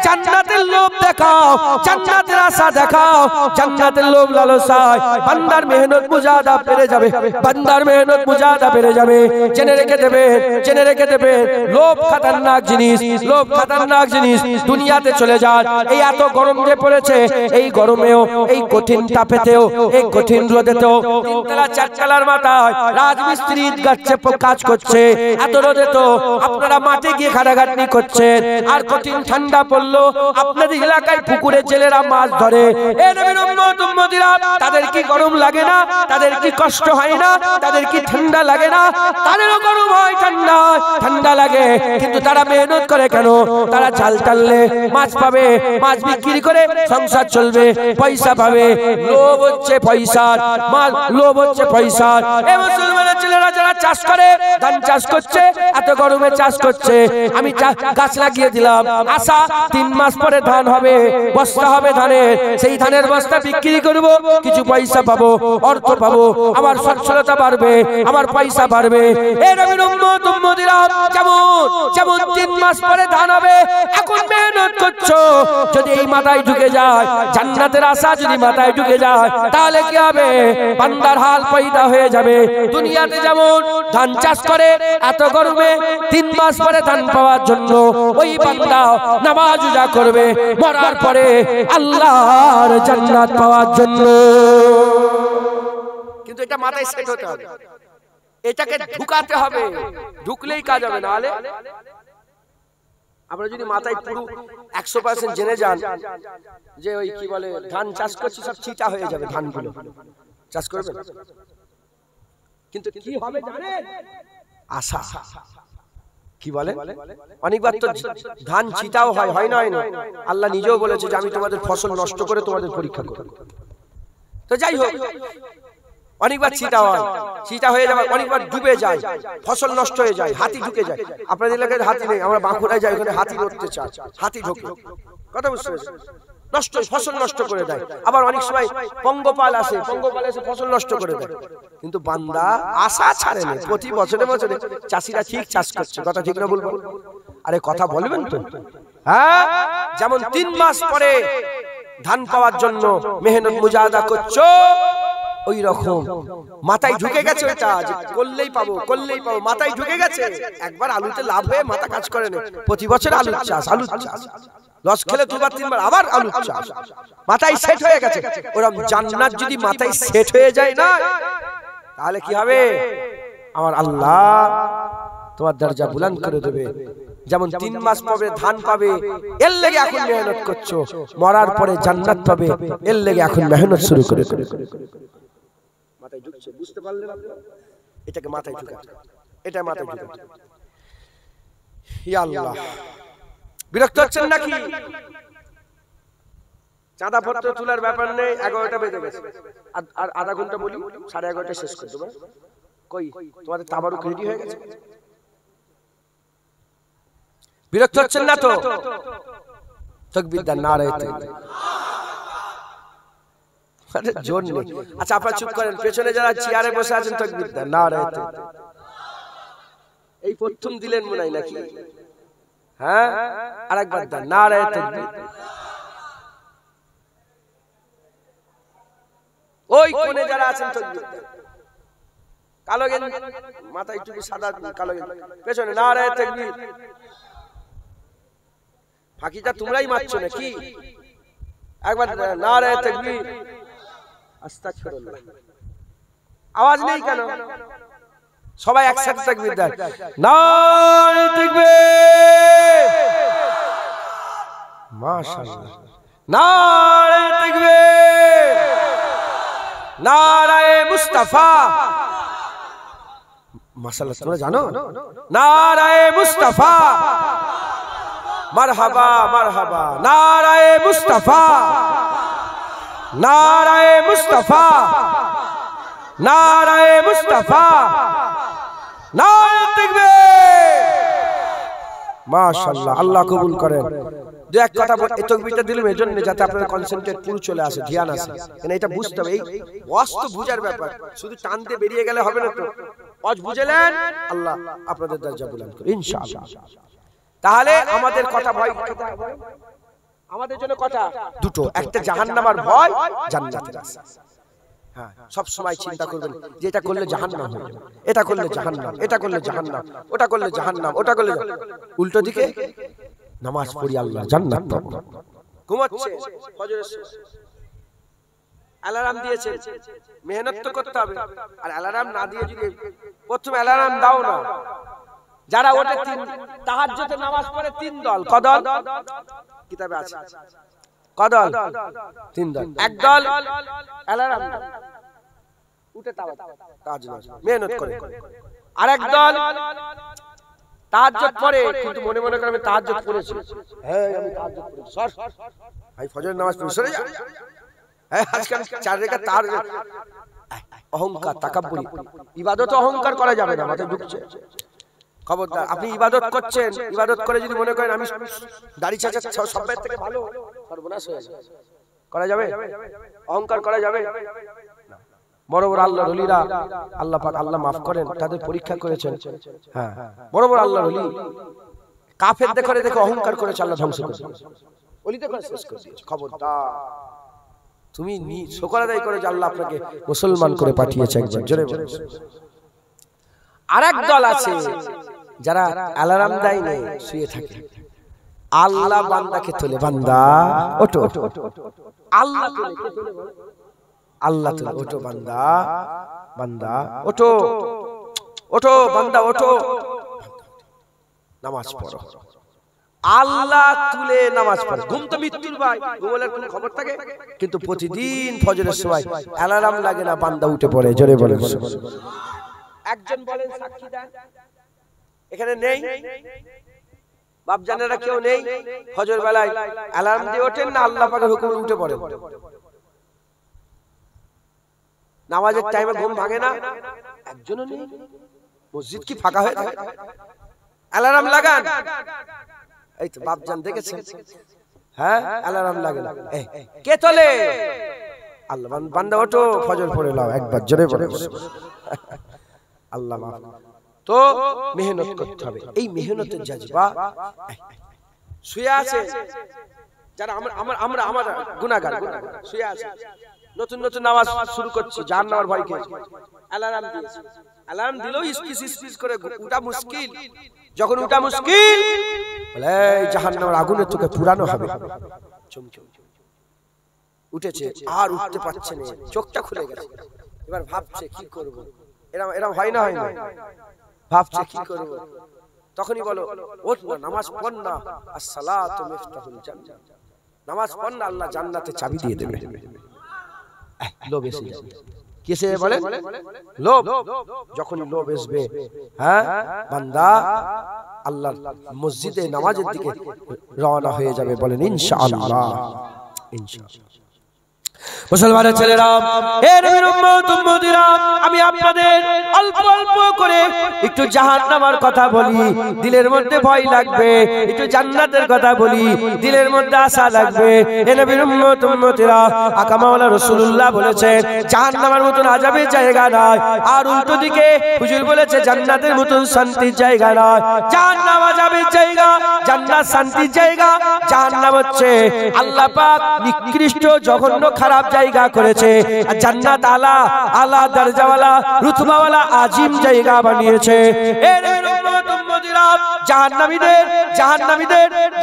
জান্নাতের লোভ দেখাও, জান্নাতের আশা দেখাও। জান্নাতের লোভ লালসায় বান্দার মেহনত মুজাহাদা বেড়ে যাবে, বান্দার মেহনত মুজাহাদা বেড়ে যাবে। জেনে রেখে দেবে, জেনে রেখে দেবে, লোভ খতরনাক জিনিস, লোভ খতরনাক জিনিস। দুনিয়াতে চলে যান, এই এত গরম যে পড়েছে, এই গরমেও, এই কঠিন তাপেতেও, এই কঠিন রোদেতেও, তিনতলা চারতলার মাথায় রাজমিস্ত্রি গাচ্ছে কাজ করছে, এত রোদে তো আপনারা মাঠে গিয়ে খাটাখাটনি করছেন। আর কঠিন ঠান্ডা পড়লো, আপনাদের এলাকায় পুকুরে জেলেরা মাছ ধরে। এ নবীর উম্মত উম্মতিরা, তাদের কি গরম লাগে না? তাদের কি কষ্ট হয় না? তাদের কি ঠান্ডা লাগে না? তাদেরও গরম হয়, ঠান্ডা ঠান্ডা লাগে, কিন্তু তারা মেহনত করে কেন? তারা জাল টানলে মাছ পাবে, মাছ বিক্রি করে সংসার চলবে, পয়সা পাবে। লোভ হচ্ছে পয়সার, মাল লোভ হচ্ছে পয়সার। এই মুসলমানের ছেলেরা যারা চাষ করে, ধান চাষ করছে, এত গরমে চাষ করছে, আমি গাছ লাগিয়ে দিলাম, আশা 3 মাস পরে ধান হবে, বস্তা হবে ধানের, সেই ধানের বস্তা বিক্রি করব, কিছু পয়সা পাবো, অর্থ পাবো, আমার সচ্ছলতা বাড়বে, আমার পয়সা বাড়বে। এই নবীর উম্মত উম্মতিরা, যেমন যেমন 3 মাস পরে ধান হবে, এখন মেহনত করছো, যদি এই মাথায় ঢুকে যায়, জান্নাতের আশা যদি মাথায় ঢুকে যায়, তাহলে কি হবে? বান্দার হাল পয়দা হয়ে যাবে। দুনিয়াতে যেমন ধান চাষ করে, এত গরমে 3 মাস পরে ধান পাওয়ার জন্য ওই বান্দা নামাজ রোজা করবে, মরার পরে আল্লাহর জান্নাত পাওয়ার জন্য। কিন্তু এটা মাথায় সেট হতে হবে, এটাকে ঢুকাতে হবে, ঢুকলেই কাজ হবে। নাহলে আমরা যদি মাথায় পুরো 100% জেনে যান যে ওই কি বলে ধান চাষ করছি, সব চিটা হয়ে যাবে, ধানগুলো চাষ করবে, কিন্তু কি হবে জানেন? আশা কি বলে, অনেকবার তো ধান চিটাও হয়, হয় না? হয় না? আল্লাহ নিজেও বলেছে যে আমি তোমাদের ফসল নষ্ট করে তোমাদের পরীক্ষা করব। তো যাই হোক, অনেকবার চিটা হয়, চিটা হয়ে যাবে, অনেকবার ডুবে যায়, ফসল নষ্ট হয়ে যায়, হাতি ঢুকে যায়। আপনাদের এলাকায় হাতি নেই, আমরা বাঁকুড়ায় যাই, ওখানে হাতি ধরতে চাই, হাতি ঢোকে, কথা বুঝতে পেরেছেন? নষ্ট, ফসল নষ্ট করে দেয়। আবার অনেক সময় পঙ্গপাল আসে, পঙ্গপাল এসে ফসল নষ্ট করে দেয়। কিন্তু বান্দা আশা ছাড়ে না, প্রতি বছরে বছরে চাষিরা ঠিক চাষ করছে, কথা ঠিক না বলবো? আরে কথা বলবেন তো? হ্যাঁ, যেমন 3 মাস পরে ধান পাওয়ার জন্য মেহনত মুজাহাদা করছো, ওই রকম মাথায় ঢুকে গেছে ওইটা, যে করলেই পাবো, করলেই পাবো, মাথায় ঢুকে গেছে। একবার আলুতে লাভ হয়ে মাথা কাজ করে না, প্রতি বছর আলুর চাষ, আলুর চাষ, লস খেলে 2বার 3বার আবার আলুর চাষ, মাথায় সেট হয়ে গেছে। ওরকম জান্নাত যদি মাথায় সেট হয়ে যায় না, তাহলে কি হবে? আমার আল্লাহ তোমার দরজা বুলন্দ করে দেবে। যেমন 3 মাস পরে ধান পাবে, এর লেগে এখন মেহনত করছো, মরার পরে জান্নাত পাবে, এর লেগে এখন মেহনত শুরু করে। মাথায় ঢুকছে, বুঝতে পারলেন আপনারা? এটাকে মাথায় ঢুকাতে, এটা মাথায় ঢুকাতে। ইয়া আল্লাহ, বিরক্ত হচ্ছেন নাকি? চাঁদা পত্র তোলার ব্যাপার নেই, 11টা বেজে গেছে, আর আধা ঘন্টা বলি, 11:30 শেষ করে দেবো। কই তোমাদের তাবারুক রেডি হয়ে গেছে? বিরক্ত হচ্ছেন না তো? তাকবীর দেন, নারে তাকবীর। আরে জোর নেই। আচ্ছা আপনারা চুপ করেন, পেছনে যারা চেয়ারে বসে আছেন তাকবীর দেন, নারে তাকবীর। এই প্রথম দিলেন মনে হয় নাকি? হ্যাঁ, আরেকবার দেন, নারে তাকবীর। ওই কোণে যারা আছেন তাকবীর দেন। কালো গেঞ্জি, মাথায় টুপি, সাদা কালো গেঞ্জি, পেছনে নারে তাকবীর। ফাঁকিটা তোমরাই মারছো নাকি? একবার নারে তাকবীর, আস্তাগফিরুল্লাহ। আওয়াজ নেই কেন? সবাই একসাথে তাকবীর দেন, নারে তাকবীর, মাশাআল্লাহ, নারে তাকবীর, নারে মুস্তাফা। মাশাআল্লাহ, তোমরা জানো? নারে মুস্তাফা, মারহাবা মারহাবা, নারায়ে মুস্তাফা, নারায়ে মুস্তাফা, নারায়ে মুস্তাফা, নারায়ে তাকবীর। মাশাআল্লাহ, আল্লাহ কবুল করেন। দু এক কথা এই তাকবীরটা দিলাম এজন্য যাতে আপনাদের কনসেন্ট্রেট পুরো চলে আসে, ধ্যান আসে। মানে এটা বুঝতে হবে, এই ওয়াজ বুঝার ব্যাপার, শুধু টান দিয়ে বেরিয়ে গেলে হবে না। তো ওয়াজ বুঝলেন, আল্লাহ আপনাদের দরজা বুলন্দ করুন ইনশাআল্লাহ। তাহলে আমাদের কথা ভয়, আমাদের জন্য কথা দুটো, একটা জাহান্নামের ভয়, জান্নাতের আশা। হ্যাঁ, সব সময় চিন্তা করবেন যে এটা করলে জাহান্নাম হয়ে যাবে, এটা করলে জাহান্নাম, এটা করলে জাহান্নাম, ওটা করলে জাহান্নাম, ওটা করলে। উল্টো দিকে নামাজ পড়ি আল্লাহ জান্নাত পাবো। ঘুমাচ্ছে, ফজরের অ্যালার্ম দিয়েছে, মেহনত তো করতে হবে। আর অ্যালার্ম না দিয়ে যদি প্রথমে অ্যালার্ম দাও না, যারা ওঠে তাহাজ্জুদের নামাজ পড়ে তিন দল, কদল কিতাবে আছে, কদল তিন দল। এক দল অ্যালার্ম উঠে তাহাজ্জুদ মেহনত করে, আর এক দল তাহাজ্জুদ পড়ে কিন্তু মনে মনে করে আমি তাহাজ্জুদ পড়েছি, হ্যাঁ আমি তাহাজ্জুদ পড়েছি, সর ভাই ফজরের নামাজ পড়ে সরে যা। হ্যাঁ, আজকাল চার রাকাত তার অহংকার, তাকাব্বুরি। ইবাদত অহংকার করা যাবে না, মাথায় ঢুকছে। খবরদার, আপনি ইবাদত করছেন, ইবাদত করে যদি মনে করেন আমি দাড়ি চাচা সবের থেকে ভালো, সর্বনাশ হয়ে যাবে। করা যাবে? অহংকার করা যাবে? বড় বড় আল্লাহর ওলিরা, আল্লাহ পাক আল্লাহ মাফ করেন, তাদের পরীক্ষা করেছেন। হ্যাঁ, বড় বড় আল্লাহর ওলি কাফেরদের করে দেখে অহংকার করেছে, আল্লাহ ধ্বংস করেছে, ওলিদের করে শেষ করে দিয়েছে। খবরদার, তুমি শুকর আদায় করে যে আল্লাহ আপনাকে মুসলমান করে পাঠিয়েছে। একবার জোরে বলুন। আরেক দল আছে যারা অ্যালার্ম দেয় না, শুয়ে থাকে, আল্লাহ বান্দাকে তোলে, বান্দা ওঠো, আল্লাহ তোলে, আল্লাহ তোলে, ওঠো বান্দা, বান্দা ওঠো, ওঠো বান্দা ওঠো, নামাজ পড়ো। আল্লাহ তুলে নামাজ পড়ে। ঘুম তো মৃত্যুর ভাই, ঘুমলের কোনো খবর থাকে? কিন্তু প্রতিদিন ফজরের সময় অ্যালার্ম লাগে না, বান্দা উঠে পড়ে। জোরে বলে একজন বলেন, সাক্ষী দেন। এখানে নেই বাপজানেরা, কেউ নেই ফজর বেলায় অ্যালার্ম দিয়ে ওঠেন না আল্লাহ পাকের হুকুমে উঠে পড়েন? নামাজের টাইমে ঘুম ভাঙে না? একজনও নেই। মসজিদ কি ফাঁকা হয়ে থাকে? অ্যালার্ম লাগান। এই তো বাপজান দেখেছেন, হ্যাঁ অ্যালার্ম লাগে না। কে তোলে? আল্লাহ। বান্দা ওঠো, ফজর পড়ে নাও একবার, জোরে বলে আল্লাহ মাফ। তো মেহনত করতে হবে, এই মেহনতের জাজবা। শুয়ে আছে যারা আমরা গুনাহগার, শুয়ে আছে, নতুন নতুন নামাজ শুরু করছি, জাহান্নামের ভয় খেয়ে অ্যালার্ম দিয়েছে। অ্যালার্ম দিলেও ইসপিস করে উঠা মুশকিল। যখন উঠা মুশকিল, বলে জাহান্নামের আগুনে তোকে পুরানো হবে। উঠেছে, আর উঠতে পারছে না, চোখটা খুলে গেছে। এবার ভাবছে কি করব। এরকম হয় না, হয় না? ভাবছে কি করব। তখনই বলো, ওঠ না, নামাজ পড় না, as-salatu মিফতাহুল জান্নাহ, নামাজ পড় না, আল্লাহ জান্নাতে চাবি দিয়ে দেবে। লোভ এসে যাবে। কিসে বলে? লোভ। যখন লোভ আসবে, হ্যাঁ বান্দা আল্লাহর মসজিদে নামাজের দিকে রওনা হয়ে যাবে। বলেন ইনশাআল্লাহ, ইনশাআল্লাহ। মুসলমানের ছেলেরা, হে নবীর উম্মত উম্মতিরা, আমি আপনাদের অল্প অল্প করে একটু জাহান্নামের কথা বলি, দিলের মধ্যে ভয় লাগবে। একটু জান্নাতের কথা বলি, দিলের মধ্যে আশা লাগবে। হে নবীর উম্মত উম্মতিরা, আকা মাওলা রাসূলুল্লাহ বলেছেন জাহান্নামের মতন আযাবের জায়গা নাই। আর উল্টো দিকে হুজুর বলেছে জান্নাতের মতন শান্তির জায়গা নাই। জাহান্নাম আযাবের জায়গা, জান্নাত শান্তির জায়গা। জাহান্নাম হচ্ছে আল্লাহ পাক নিকৃষ্ট, জঘন্য, খারাপ জায়গা করেছে। আর জান্নাত আলা আলা দরজাওয়ালা, রুতবাওয়ালা, আজিম জায়গা বানিয়েছে। এর উম্মত উম্মতিরা, জাহান্নামীদের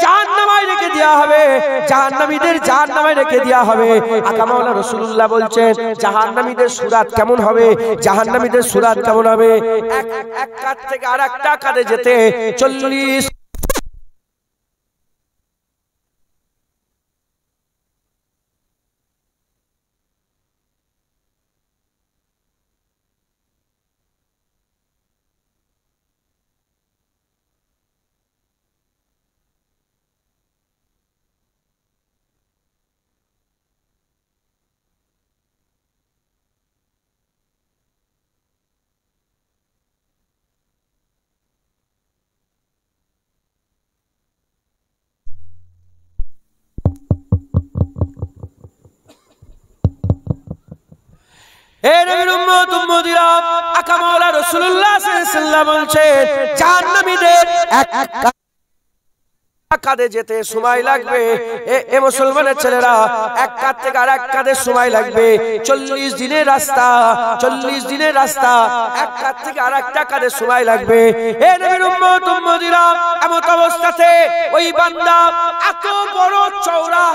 জাহান্নামায় রেখে দেয়া হবে, জাহান্নামীদের জাহান্নামায় রেখে দেয়া হবে। আকা মাওলা রাসূলুল্লাহ বলছেন জাহান্নামীদের সুরাত কেমন হবে, জাহান্নামীদের সুরাত কেমন হবে? এক কাত থেকে আরেকটা কাতে যেতে 40 এ নবীর উম্মত উম্মতিরা, আকা মাওলা রাসূলুল্লাহ সাল্লাল্লাহু আলাইহি ওয়াসাল্লাম বলছেন জাহান্নামীদের এক কাঁধে যেতে সময় লাগবে। এ মুসলমানের ছেলেরা, এক কাঁধ থেকে আর এক কাঁধে সময় লাগবে 40 দিনের রাস্তা, 40 দিনের রাস্তা, এক কাঁধ থেকে আর একটা কাঁধে সময় লাগবে। এ নবীর উম্মত উম্মতিরা, এমন অবস্থাতে ওই বান্দা এত বড় চওড়া,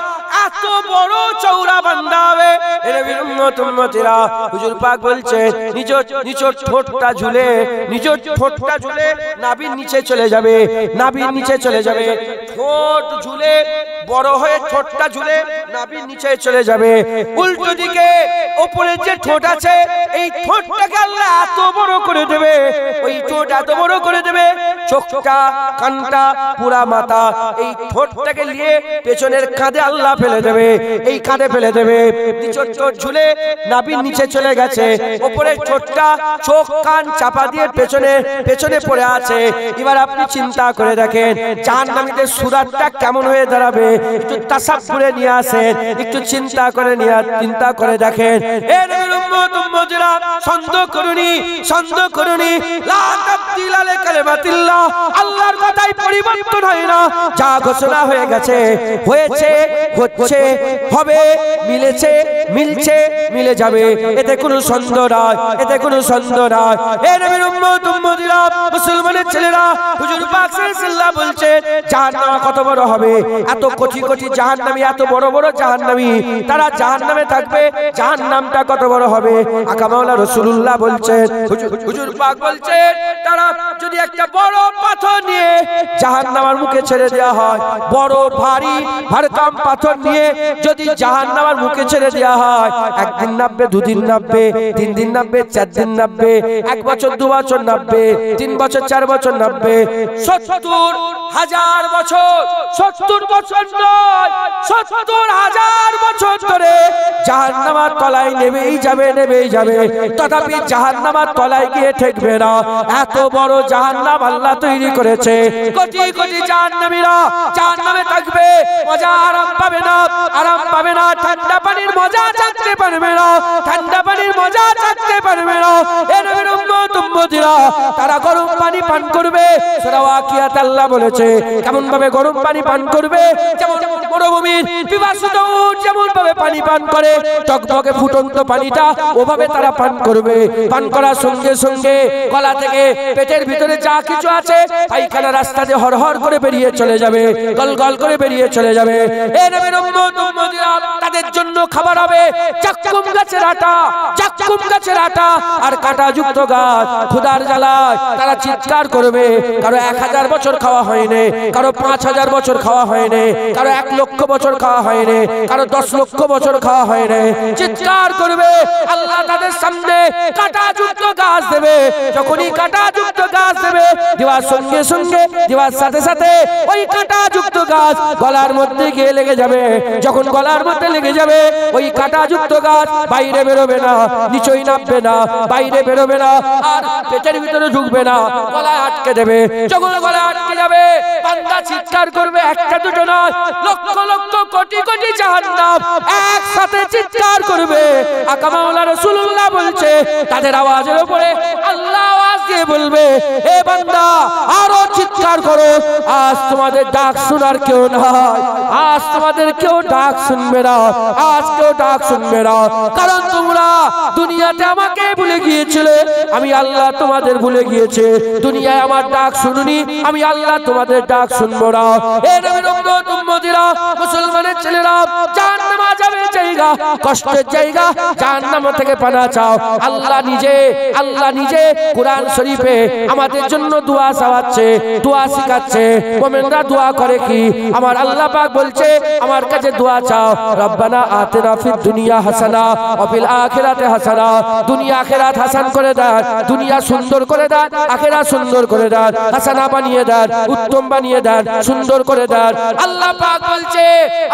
এত বড় চওড়া বান্দা হবে। এ নবীর উম্মত উম্মতিরা, হুজুর পাক বলছেন নিজ ঠোঁটটা ঝুলে, নিজ ঠোঁটটা ঝুলে নাভির নিচে চলে যাবে, নাভির নিচে চলে যাবে। ঠোঁট ঝুলে বড় হয়ে ঠোঁটটা ঝুলে নাভির নিচে চলে যাবে। উল্টো দিকে উপরে যে ঠোঁট আছে, এই ঠোঁটটাকে আল্লাহ এত বড় করে দেবে, ওই ঠোঁট এত বড় করে দেবে, চোখটা, কানটা, পুরা মাথা, এই ঠোঁটটাকে নিয়ে পেছনের কাঁধে আল্লাহ ফেলে দেবে, এই কাঁধে ফেলে দেবে। নিচের ঠোঁট ঝুলে নাভির নিচে চলে গেছে, উপরের ঠোঁটটা চোখ কান চাপা দিয়ে পেছনে পড়ে আছে। এবার আপনি চিন্তা করে দেখেন জাহান্নামীদের সুরাতটা কেমন হয়ে দাঁড়াবে। একটু তাসাব্বুরে নিয়ে আসেন, একটু চিন্তা করে দেখেন। এ নবীর উম্মত উম্মতিরা, সন্দেহ করুনি, লা তাবদীলা লিকালিমাতিল্লাহ, আল্লাহর কথাই পরিবর্তন হয় না। যা ঘোষণা হয়ে গেছে, হয়েছে, হচ্ছে, হবে, মিলছে, মিলে যাবে, এতে কোনো সন্দেহ নাই, এতে কোনো সন্দেহ নাই। এ নবীর উম্মত উম্মতিরা, মুসলমানের ছেলেরা, হুজুর পাক সাল্লাল্লাহু আলাইহি ওয়াসাল্লাম বলছেন জাহান্নাম কত বড় হবে। এত কোটি কোটি জাহান্নামী, এত বড় বড় জাহান্নামী, তারা জাহান্নামে থাকবে, জাহান্নামটা কত বড় হবে। আকা মাওলা রাসূলুল্লাহ বলছেন, হুজুর পাক বলছেন তারা যদি একটা বড় পাথর নিয়ে জাহান্নামের মুখে ছেড়ে দেওয়া হয়, বড় ভারী ভারকাম পাথর নিয়ে যদি জাহান্নামের মুখে ছেড়ে দেওয়া হয়, একদিন নাববে, দুদিন নাববে, 3 দিন নাববে, 4 দিন নাববে, 1 বছর 2 বছর নাববে, 3 বছর 4 বছর নাববে, 70,000 বছর, 70 বছর নয়, 70,000 বছর ধরে জাহান্নামের তলায় নেবেই যাবে, তথাপি জাহান্নামের তলায় গিয়ে ঠেকবে না। এত বড় জাহান্নাম আল্লাহ তৈরি করেছে। কোটি কোটি জাহান্নামীরা জাহান্নামে থাকবে, মজা আরাম পাবে না, ঠান্ডা পানির মজা চাকতে পারবে না, এ নবীর উম্মত উম্মতিরা, তারা গরম পানি পান করবে। সূরা ওয়াকিয়াতে আল্লাহ বলেছে কেমন ভাবে গরম পানি পান করবে, যেমন মরুভূমির পিপাসিত উট যেমন ভাবে পানি পান করে, টকবকে ফুটন্ত পানিটা ওভাবে তারা পান করবে। পান করার সঙ্গে সঙ্গে গলা থেকে পেটের ভিতরে যা কিছু আছে পায়খানা রাস্তা দিয়ে হরহর করে বেরিয়ে চলে যাবে, গলগল করে বেরিয়ে চলে যাবে। এ নবীর উম্মত উম্মতিরা, তাদের জন্য খাবার হবে জাক্কুম গাছের আটা আর কাঁটাযুক্ত গাছ। ক্ষুধার জ্বালায় তারা চিৎকার করবে। কারো 1000 বছর খাওয়া হয়নি, কারো 5000 বছর খাওয়া হয়নি, কারো 1 লক্ষ বছর খাওয়া হয়নি, কারো 10 লক্ষ বছর খাওয়া হয়নি। চিৎকার করবে, আল্লাহ তাদের সামনে কাঁটাযুক্ত গাছ দেবে। যখনই কাঁটাযুক্ত গাছ দেবে, দেওয়ার সঙ্গে সঙ্গে, দেওয়ার সাথে সাথে ওই কাঁটাযুক্ত গাছ গলার মধ্যে গিয়ে লেগে যাবে। যখন গলার মধ্যে লেগে যাবে, ওই কাঁটাযুক্ত গাছ বাইরে বেরোবে না, নিচেই নামবে না, বাইরে বেরোবে না, আর পেটের ভিতরে ঢুকবে না, গলায় আটকে দেবে। যখন গলায় আটকে যাবে, বান্দা চিৎকার করবে, একটা দুটো নয়, লক্ষ লক্ষ কোটি কোটি জাহান্নাম একসাথে চিৎকার করবে। আকা মাওলা রাসূলুল্লাহ বলছে তাদের আওয়াজের উপরে আল্লাহ আওয়াজ দিয়ে বলবে, হে বান্দা আরো চিৎকার করো, আজ তোমাদের ডাক শোনার কেউ নাই, আজ তোমাদের কেউ ডাক শুনবে না, আজ কেউ ডাক শুনবে না। কারণ তোমরা দুনিয়াতে আমাকে ভুলে গিয়েছিলে, আমি আল্লাহ তোমাদের ভুলে গিয়েছে। দুনিয়ায় আমার ডাক শুনুনি, আমি আল্লাহ তোমাদের ডাক শুনবো না। এ নবীর উম্মত উম্মতিরা, মুসলমানের ছেলেরা, জাহান্নামে যাবে জায়গা, কষ্টের জায়গা, জাহান্নাম থেকে পানা চাও। আল্লাহ নিজে কুরআন শরীফে আমাদের জন্য দোয়া চাওয়াচ্ছে, দোয়া শিখাচ্ছে। মুমিনরা দোয়া করে কি? আমার আল্লাহ পাক বলছে আমার কাছে দোয়া চাও, রব্বানা আতিনা ফিদ দুনিয়া হাসানা ওয়া ফিল আখিরাতি হাসানা। দুনিয়া আখিরাত হাসান করে দাও, দুনিয়া সুন্দর করে দাও, আখিরাত সুন্দর করে দাও, হাসানা বানিয়ে দাও, উত্তম বানিয়ে দাও, সুন্দর করে দাও। আল্লাহ পাক বলছে,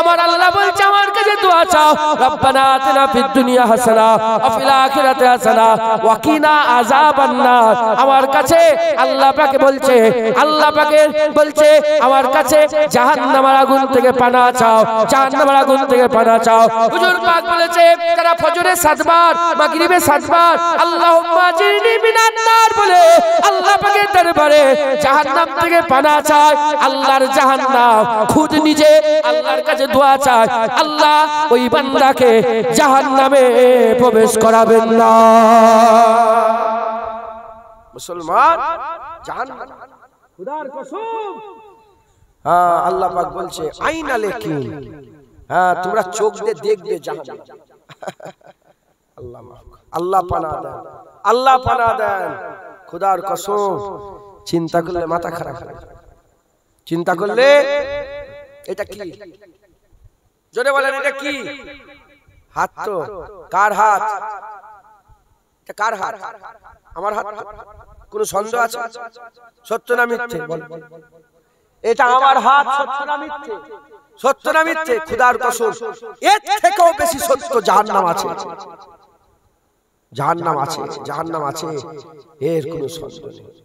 আমার আল্লাহ বলছে আমার কাছে দোয়া চাও, রব্বানা আতিনা ফিদ দুনিয়া হাসানা ওয়া ফিল আখিরাতি হাসানা ওয়া কিনা আযাবান নার। আমার কাছে আল্লাহ পাক বলছে, আল্লাহ পাকের বলছে আমার কাছে জাহান্নামের আগুন থেকে পানা চাও, জাহান্নামের আগুন থেকে পানা চাও। হুজুর পাক বলেছে তারা ফজরে 7 বার, মাগরিবে 7 বার আল্লাহুম্মা জিরনি মিনান নার বলে আল্লাহ পাকের দরবারে জাহান্নাম থেকে পানা চায়। আল্লাহর জাহান্নাম খুদ নিজে আল্লাহর কাছে দোয়া চায়, আল্লাহ ওই বান্দাকে জাহান্নামে প্রবেশ করাবেন না। মুসলমান জাহান্নাম খুদার কসম, হ্যাঁ আল্লাহ পাক বলছে আইনা লেকিন, হ্যাঁ তোমরা চোখ দিয়ে দেখবে জাহান্নাম। আল্লাহ আল্লাহ পানা দেন, আল্লাহ পানা দেন। খুদার কসম চিন্তা করলে মাথা খারাপ হয়, চিন্তা করলে এটা কি জোরে বলেন, এটা কি হাত? তো কার হাত? এটা কার হাত? আমার হাত। কোন সন্দেহ আছে? সত্য না মিথ্যে? এটা আমার হাত, সত্য না মিথ্যে? সত্য না মিথ্যে? খুদার কসম এর থেকেও বেশি সত্য জাহান্নাম আছে, জাহান্নাম আছে, জাহান্নাম আছে, এর কোনো সন্দেহ নেই,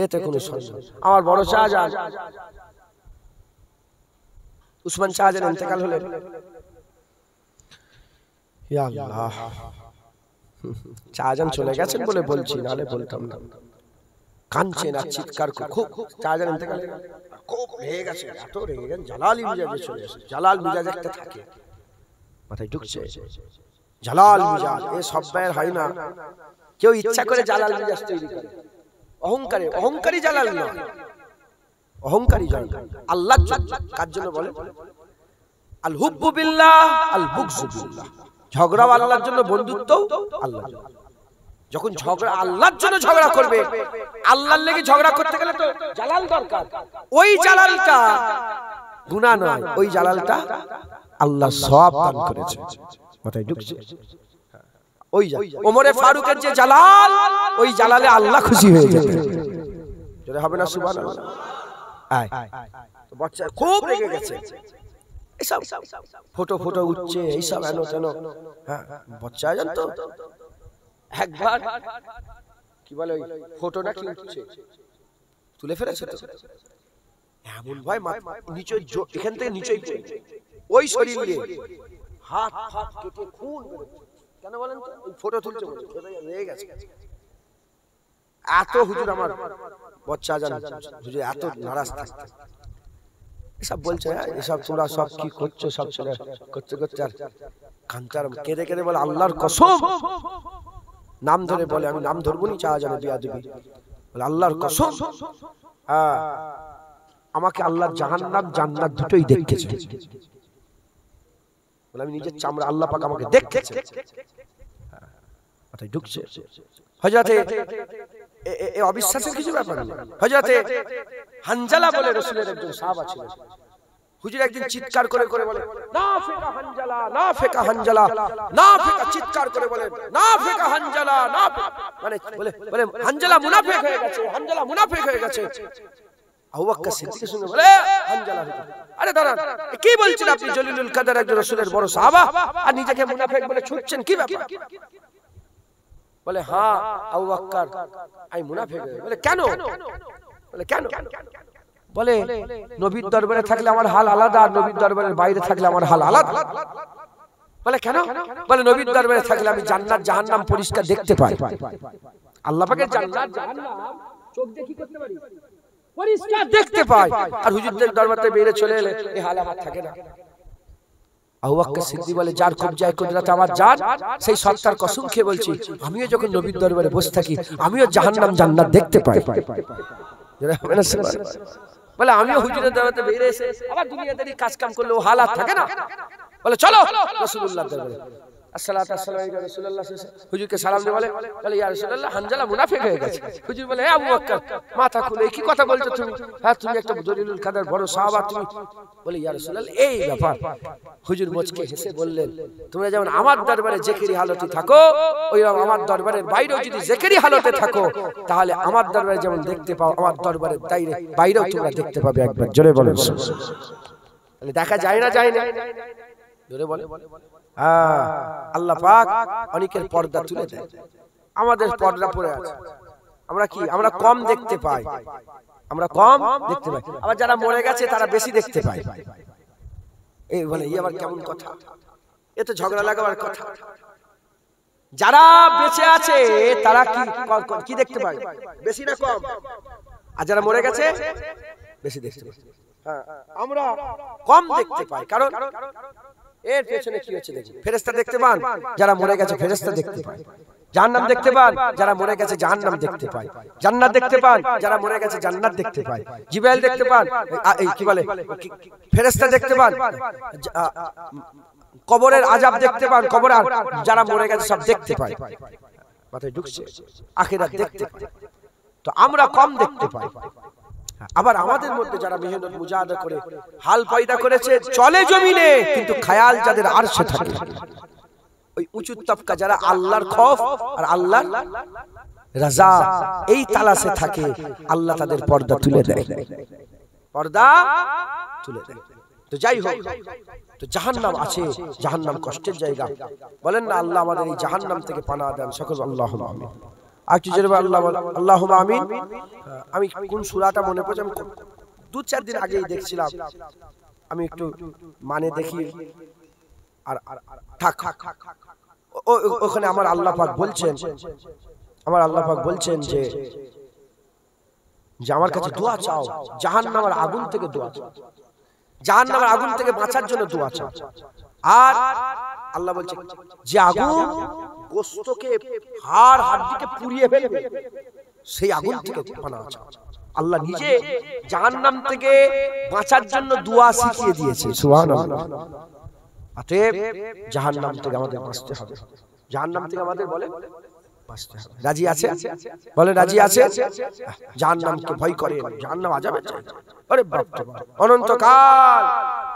এতে কোনো সন্দেহ। আমার বড় শাহজাহান উসমান শাহজাহান ইন্তেকাল হলেন। ইয়া আল্লাহ, শাহজাহান চলে গেছেন বলে বলছি, নালে বলতাম না। কাঁদছেন আর চিৎকার করে, খুব শাহজাহান ইন্তেকাল খুব রেগে গেছে, এত রেগে গেছেন জালালি মিজাজে চলে এসেছে। জালাল মিজাজ একটা থাকে, মাথায় ঢুকছে জালাল মিজাজ। এ সব ভাইয়ের হয় না, কেউ ইচ্ছা করে জালাল মিজাজ তৈরি করে, অহংকারে। অহংকারী জালাল নয়, অহংকারী জালাল। আল্লাহ কার জন্য বলে? আল হুব্বু বিল্লাহ আল বুগযু বিল্লাহ। ঝগড়া আল্লাহর জন্য, বন্ধুত্ব আল্লাহর জন্য। যখন ঝগড়া আল্লাহর জন্য ঝগড়া করবে, আল্লাহর লেগে ঝগড়া করতে গেলে তো জালাল দরকার। ওই জালালটা গুনাহ নয়, ওই জালালটা আল্লাহ সওয়াব দান করেছে, মাথায় ঢুকছে। ওই ওমরে ফারুকের যে জালাল, ওই জালালে আল্লাহ খুশি হয়ে যাবে, যদি হবে না সুবহানাল্লাহ। আয় তো বাচ্চা খুব রেগে গেছে, এইসব ফটো ফটো উঠছে, এইসব এনো তেন। হ্যাঁ বাচ্চা জান তো একবার কি বলে ওই ফটো নাকি উঠছে, তুলে ফেলেছে তো এমন ভাই নিচে, এখান থেকে নিচেই ওই শরীর নিয়ে হাত হাত কেটে খুন বেরোচ্ছে। কেন বলেন তো? ওই ফটো তুলছে বলে রেগে গেছে। এত হুজুর আমার বাচ্চা জান হুজুর এত নারাজ থাকতে এসব বলছে, এসব তোমরা সব কি করছো, সব ছেলে করতে করতে আর কান্তার কেঁদে কেঁদে বলে আল্লাহর কসম, নাম ধরে বলে, আমি নাম ধরবো নি, চা জানে বিয়াদবি বলে আল্লাহর কসম, আমাকে আল্লাহর জাহান্নাম জান্নাত দুটোই দেখেছে বলে, আমি নিজের চামড়া আল্লাহ পাক আমাকে দেখেছে। মাথায় ঢুকছে। হযরতে এই অবিশ্বাসের কিছু ব্যাপার না। হযরতে হানজালা বলে রাসূলের একজন সাহাবা ছিলেন। হুজুর একদিন চিৎকার করে করে বলে না ফেকা হানজালা, না ফেকা হানজালা, না ফেকা, চিৎকার করে বলে না ফেকা হানজালা, না মানে বলে বলে হানজালা মুনাফিক হয়ে গেছে, হানজালা মুনাফিক হয়ে গেছে। আবু বকর সিদ্দিক শুনে বলে হানজালা, আরে দাঁড়ান, কি বলছেন আপনি? জলিলুল কদর একজন রাসূলের বড় সাহাবা, আর নিজেকে মুনাফিক বলে ছুটছেন, কি ব্যাপার? বলে হ্যাঁ আবু বকর আমি মুনাফিক। বলে কেন? বলে কেন? বলে নবীর দরবারে থাকলে আমার হাল আলাদা, আর নবীর দরবারের বাইরে থাকলে আমার হাল আলাদা। বলে কেন? বলে নবীর দরবারে থাকলে আমি জান্নাত জাহান্নাম পরিষ্কার দেখতে পাই, আল্লাহ পাকের জান্নাত জাহান্নাম চোখ দিয়ে কি করতে পারি? পরিষ্কার দেখতে পাই। আর হুজুরদের দরবারে বেরিয়ে চলে এলে এই হাল আমার থাকে না। আবু বকর সিদ্দিক বলে যার কবজায় কুদরত আমার জান, সেই সত্তার কসম খেয়ে বলছি, আমিও যখন নবীর দরবারে বসে থাকি আমিও জাহান্নাম জান্নাত দেখতে পাই। বলে আমিও হুজুরের দরবারে বেরিয়ে এসে আবার দুনিয়াদারি কাজ কাম করলে ও হালাত থাকে না। বলে চলো রাসূলুল্লাহর দরবারে, আসসালাতু আসসালামু আলাইকা রাসূলুল্লাহ। হুজুরকে সালাম দিয়ে বলে বলে ইয়া রাসূলুল্লাহ হানজালা মুনাফিক হয়ে গেছে। হুজুর বলে হে আবু বকর, মাথা খুলে কি কথা বলছো তুমি? হ্যাঁ তুমি একটা জলিলুল কদর বড় সাহাবা তুমি। বলে ইয়া রাসূলুল্লাহ এই ব্যাপার। হুজুর মুচকে হেসে বললেন তোমরা যেমন আমার দরবারে জিকিরি হালতে থাকো, ওইরকম আমার দরবারের বাইরেও যদি জিকিরি হালতে থাকো, তাহলে আমার দরবারে যেমন দেখতে পাও, আমার দরবারের বাইরেও তোমরা দেখতে পাবে। একবার জোরে বলেন। দেখা যায় না? যায় না? জোরে বলে। আল্লাহ পাক অনেকের পর্দা তুলে দেয়, আমাদের পর্দা পড়ে আছে। আমরা কি আমরা কম দেখতে পাই, আমরা কম দেখতে পাই, আবার যারা মরে গেছে তারা বেশি দেখতে পায়। এই বলে এই আবার কেমন কথা, এ তো ঝগড়া লাগাবার কথা। যারা বেঁচে আছে তারা কি দেখতে পায়, বেশি না কম? আর যারা মরে গেছে বেশি দেখতে পায়। হ্যাঁ, আমরা কম দেখতে পাই, কারণ এর পেছনে কি হচ্ছে দেখি। ফেরেশতা দেখতে পান, যারা মরে গেছে ফেরেশতা দেখতে পায়। জাহান্নাম দেখতে পান, যারা মরে গেছে জাহান্নাম দেখতে পায়। জান্নাত দেখতে পান, যারা মরে গেছে জান্নাত দেখতে পায়। জিবরাইল দেখতে পান, এই কি বলে ফেরেশতা দেখতে পান। কবরের আযাব দেখতে পান, কবরে যারা মরে গেছে সব দেখতে পায়। মাথায় ঢুকছে? আখিরাত দেখতে পায়। তো আমরা কম দেখতে পাই। আবার আমাদের মধ্যে যারা মেহনত মুজাহাদা করে হাল পয়দা করেছে, চলে জমিনে, কিন্তু খায়াল যাদের আরশে থাকে, ওই উঁচু তবকা যারা আল্লাহর খৌফ আর আল্লাহর রাজা এই তালাশে থাকে, আল্লাহ তাদের পর্দা তুলে দেয়, পর্দা তুলে দেয়। তো যাই হোক, তো জাহান্নাম আছে, জাহান্নাম কষ্টের জায়গা। বলেন না আল্লাহ আমাদের এই জাহান্নাম থেকে পানাহ দেন, সকল আল্লাহুম্মা আমিন। আর কি জোরে আল্লাহ আল্লাহুম্মা আমিন। আমি কোন সূরাটা মনে পড়ছে, আমি 2-4 দিন আগেই দেখছিলাম, আমি একটু মানে দেখি আর থাক। ওখানে আমার আল্লাহ পাক বলছেন, আমার আল্লাহ পাক বলছেন যে আমার কাছে দোয়া চাও, জাহান্নামের আগুন থেকে দোয়া চাও, জাহান্নামের আগুন থেকে বাঁচার জন্য দোয়া চাও। আর আল্লাহ বলছে যে আগুন গোশতকে হাড় হাড়িকে পুড়িয়ে ফেলবে, সেই আগুন থেকে পানাহ চাও। আল্লাহ নিজে জাহান্নাম থেকে বাঁচার জন্য দোয়া শিখিয়ে দিয়েছে, সুবহানাল্লাহ। অতএব জাহান্নাম থেকে আমাদের বাঁচতে হবে, জাহান্নাম থেকে আমাদের বলে বাঁচতে হবে। রাজি আছে? বলে রাজি আছে? জাহান্নামকে ভয় করেন, জাহান্নাম আযাবে চাই। আরে বাপ রে বাপ, অনন্তকাল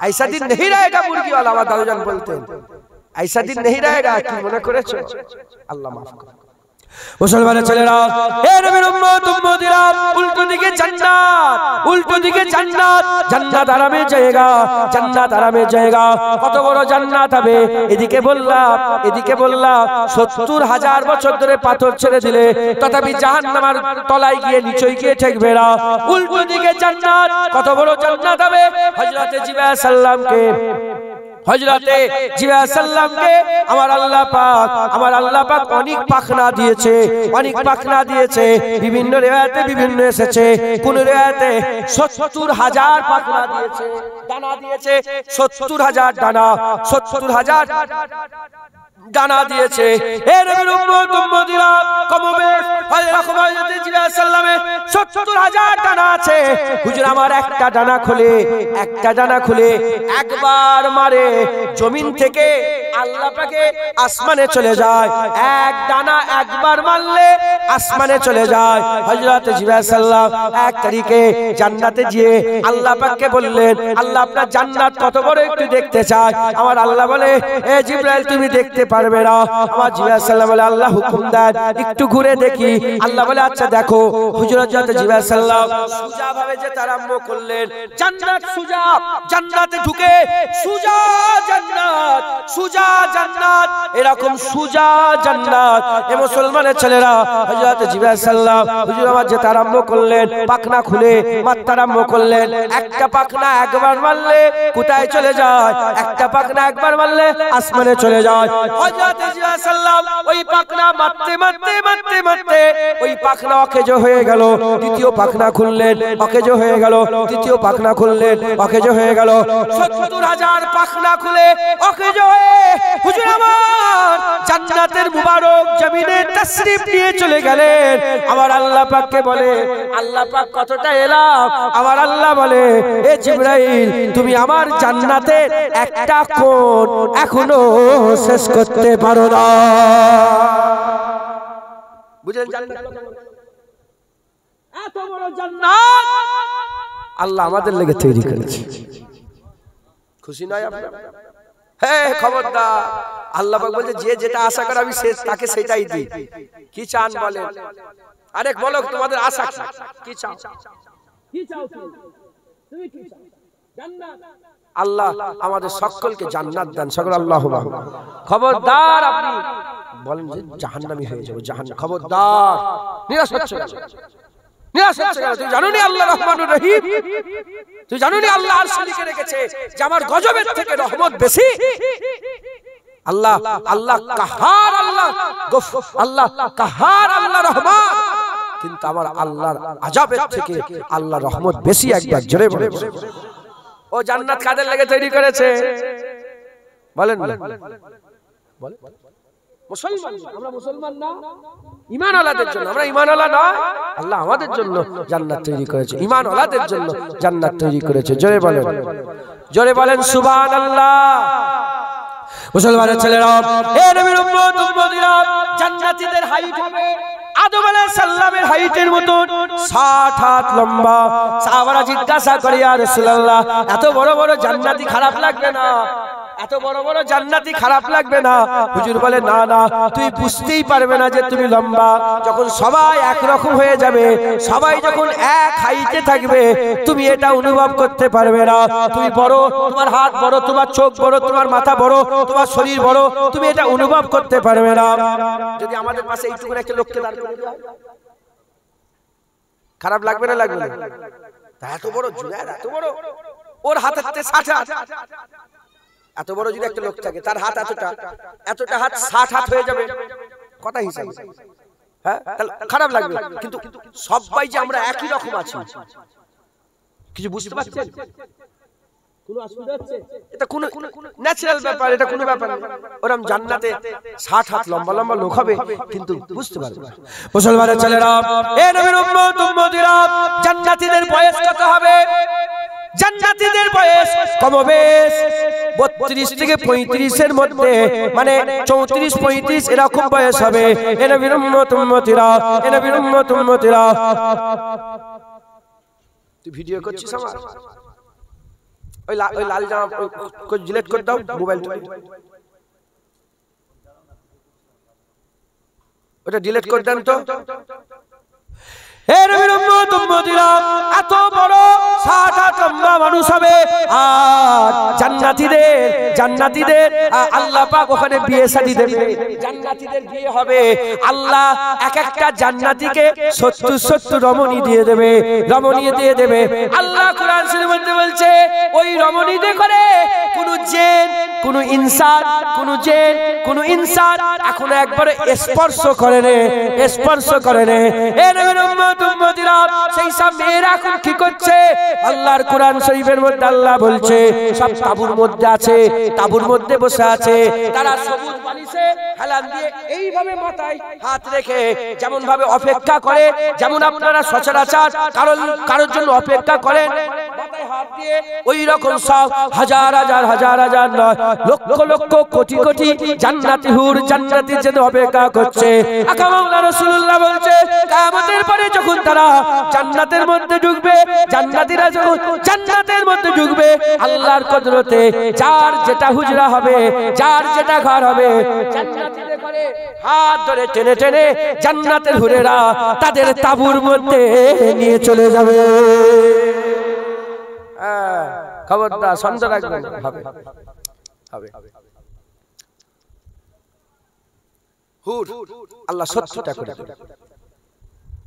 ऐसा दिन नहीं रहेगा, মুরগি वाला আমার দাদুজান বলতেন, ऐसा दिन नहीं रहेगा। কি মনে করেছো? আল্লাহ মাফ করুন। মুসলমানের ছেলেরা, এ নবীর উম্মত উম্মতিরা, উল্টো দিকে জান্নাত, উল্টো দিকে জান্নাত, জান্নাত আরামের জায়গা, জান্নাত আরামের জায়গা। কত বড় জান্নাত হবে, এদিকে বললাম, এদিকে বললাম 70,000 বছর ধরে পাথর ছেড়ে দিলে তথাপি জাহান্নামের তলায় গিয়ে নিচে গিয়ে ঠেকবে না। উল্টো দিকে জান্নাত, কত বড় জান্নাত হবে। হযরতে জিবরাইল সাল্লামকে, হযরতে জিবরাইল সাল্লামকে আমার আল্লাহ পাক অনেক পাখনা দিয়েছে, অনেক পাখনা দিয়েছে। বিভিন্ন রিওয়ায়াতে বিভিন্ন এসেছে, কোন রিওয়ায়াতে 70,000 পাখনা দিয়েছে, দানা দিয়েছে 70,000 দানা, 70,000 দানা দিয়েছে। এ নবীর উম্মত উম্মতিরা, কমবেশ হযরতে জিবরাইল সাল্লামের 70,000 দানা আছে। হুজুর আমার একটা দানা খুলে একবার মারে, জমিন থেকে আল্লাহ পাকে আসমানে চলে যায়। এক দানা একবার মারলে আসমানে চলে যায়। হযরত জিবরাইল সাল্লাম এক তারিখে জান্নাতে গিয়ে আল্লাহ পাককে বললেন, আল্লাহ আপনার জান্নাত কত বড় একটু দেখতে চাই। আমার আল্লাহ বলে, এ জিবরাইল তুমি দেখতে পারবে না। আমার জিবরাইল সাল্লাম বলে, আল্লাহ হুকুম দেন একটু ঘুরে দেখি। আল্লাহ বলে আচ্ছা দেখো। হুজুর জিবরাইল সাল্লাম সুজা ভাবে যেতে আরম্ভ করলেন। জান্নাত সুজা, জান্নাতে ঢুকে সুজা জান্নাত, সুজা জান্নাত, এরকম সুজা জান্নাত। এ মুসলমানের ছেলেরা, হযরত জিবরাইল সাল্লাম হুজুর আমার যেতে আরম্ভ করলেন, পাখনা খুলে মারতে আরম্ভ করলেন। একটা পাখনা একবার মারলে কোথায় চলে যায়? একটা পাখনা একবার মারলে আসমানে চলে যায়। হযরত জিবরাইল সাল্লাম ওই পাখনা মারতে মারতে মারতে মারতে ওই পাখনা অকেজ হয়ে গেল। দ্বিতীয় পাখনা খুললেন, অকেজ হয়ে গেল। তৃতীয় পাখনা খুললেন, অকেজ হয়ে গেল। 70,000 পাখনা খুলে অকেজ হয়ে হুজুর আমার জান্নাতের মুবারক জমিনে তাশরীফ নিয়ে চলে গেলেন। আমার আল্লাহ পাককে বলে, আল্লাহ পাক কতটা এলাম? আমার আল্লাহ বলে, এ জিবরাইল তুমি আমার জান্নাতের একটা কোণ এখনো শেষ করতে পারো না। বুঝলেন? জান্নাত এত বড় জান্নাত আল্লাহ আমাদের লেগে তৈরি করেছে। খুশি নয় আপনারা? হ্যাঁ, খবরদার। আল্লাহ পাক বলছে, যে যেটা আশা করে আমি তাকে সেটাই দিই। কি চান বলেন? আরে বলো তোমাদের আশা কি চাও? কি চাও তুমি? কি চাও? জান্নাত। আল্লাহ আমাদের সকলকে জান্নাত দেন, সকল আল্লাহুম্মা। খবরদার আপনি বলেন যে জাহান্নামী হয়ে যাবে, জাহান্নাম, খবরদার। নিরাশ হচ্ছে নিরাশ হচ্ছে কেন? তুই জানো নি আল্লাহ রহমানুর রহিম? তুই জানো নি আল্লাহ আরশে লিখে রেখেছে যে আমার গজবের থেকে রহমত বেশি? আল্লাহ আল্লাহ কাহার, আল্লাহ আল্লাহ কাহার, আল্লাহ রহমান, কিন্তু আমার আল্লাহর আযাবের থেকে আল্লাহর রহমত বেশি। একবার জোরে বলে। ও জান্নাত কাদের লাগি তৈরি করেছে বলেন না? বলেন। মুসলমান, আমরা মুসলমান না, ঈমানওয়ালাদের জন্য। আমরা ঈমানওয়ালা না, আল্লাহ আমাদের জন্য জান্নাত তৈরি করেছে, ঈমানওয়ালাদের জন্য জান্নাত তৈরি করেছে। জোরে বলেন, জোরে বলেন সুবহানাল্লাহ। মুসলমানের ছেলেরা, এ নবীর উম্মত উম্মতিরা, জান্নাতীদের হাইট হবে আদম আলাইহিস সালামের হাইটের মতন 60 হাত লম্বা। সাহাবারা জিজ্ঞাসা করে, ইয়া রাসূলুল্লাহ, এত বড় বড় জান্নাতি খারাপ লাগবে না? এত বড় বড় জান্নাতি খারাপ লাগবে না? হুজুর বলে, না না, তুই বুঝতেই পারবে না যে তুমি লম্বা। যখন সবাই একরকম হয়ে যাবে, সবাই যখন এক হাইটে থাকবে, তুমি এটা অনুভব করতে পারবে না। তুমি বড়, তোমার হাত বড়, তোমার চোখ বড়, তোমার মাথা বড়, তোমার শরীর বড়, তুমি এটা অনুভব করতে পারবে না। যদি আমাদের পাশে এইটুকুন একটা লোককে দাঁড় করে দেওয়া, খারাপ লাগবে না? লাগবে না? এত বড় জুয়ার, এত বড়, ওর হাতে 60 হাত। এত বড় যদি একটা লোক থাকে, তার হাত এতটা, এতটা হাত 60 হাত হয়ে যাবে, কথা হিসাব। হ্যাঁ, খারাপ লাগবে। কিন্তু সবাই যে আমরা একই রকম আছি, কিছু বুঝতে পারছেন? কোনো অসুবিধা হচ্ছে? এটা কোনো ন্যাচারাল ব্যাপার, এটা কোনো ব্যাপার না। ওরকম জান্নাতে 60 হাত লম্বা লম্বা লোক হবে, কিন্তু বুঝতে পারবে না। মুসলমানের ছেলেরা, এ নবীর উম্মত উম্মতিরা, জান্নাতীদের বয়স কত হবে? জান্নাতীদের বয়স কমবেশ 32 থেকে 35 এর মধ্যে, মানে 34-35 এরকম বয়স হবে। এ নবীর উম্মত উম্মতিরা, এ নবীর উম্মত উম্মতিরা। তুই ভিডিও করছিস আমার? ওই লাল জামা কই ডিলিট করে দাও মোবাইলটা, ওটা ডিলিট করে দেন তো। এত বড় 60 হাত লম্বা মানুষ হবে। আর জান্নাতীদের আল্লাহ পাক ওখানে বিয়ে শাদী দেবে, জান্নাতীদের বিয়ে হবে। আল্লাহ এক একটা জান্নাতীকে 70 রমণী দিয়ে দেবে, রমণী দিয়ে দেবে। আল্লাহ কোরআন শরীফের মধ্যে বলছে, ওই রমণীদের করে কোন জিন, কোন ইনসান, কোন জিন, কোন ইনসান এখনো একবারে স্পর্শ করে না, স্পর্শ করে না। এ নবীর উম্মত উম্মতিরা, সেই সব মেয়েরা এখন কি করছে? আল্লাহর কোরআন শরীফের মধ্যে আল্লাহ বলছে, সব তাবুর মধ্যে আছে, তাবুর মধ্যে বসে আছে। তারা সবুজ বালিশে হেলান দিয়ে এইভাবে মাথায় হাত রেখে যেমন ভাবে অপেক্ষা করে, যেমন আপনারা সচরাচর কারোর জন্য অপেক্ষা করেন, মাথায় হাত দিয়ে ওই রকম সব হাজার হাজার হাজার হাজার নয়, লক্ষ লক্ষ কোটি কোটি জান্নাতি হুর, জান্নাতীর জন্য অপেক্ষা করছে। আকা মাওলা রাসূলুল্লাহ বলছে, কিয়ামতের পরে যখন তারা জান্নাতের মধ্যে ঢুকবে, জান্নাতীরা যখন জান্নাতের মধ্যে ঢুকবে, আল্লাহর কুদরতে যার যেটা হুজরা হবে, যার যেটা ঘর হবে, জান্নাতীদের ঘরে হাত ধরে টেনে টেনে জান্নাতের হুরেরা তাদের তাঁবুর মধ্যে নিয়ে চলে যাবে। খবরদার সন্দেহ রাখবেন, হবে হবে। হুর আল্লাহ 70টা করে দেবে,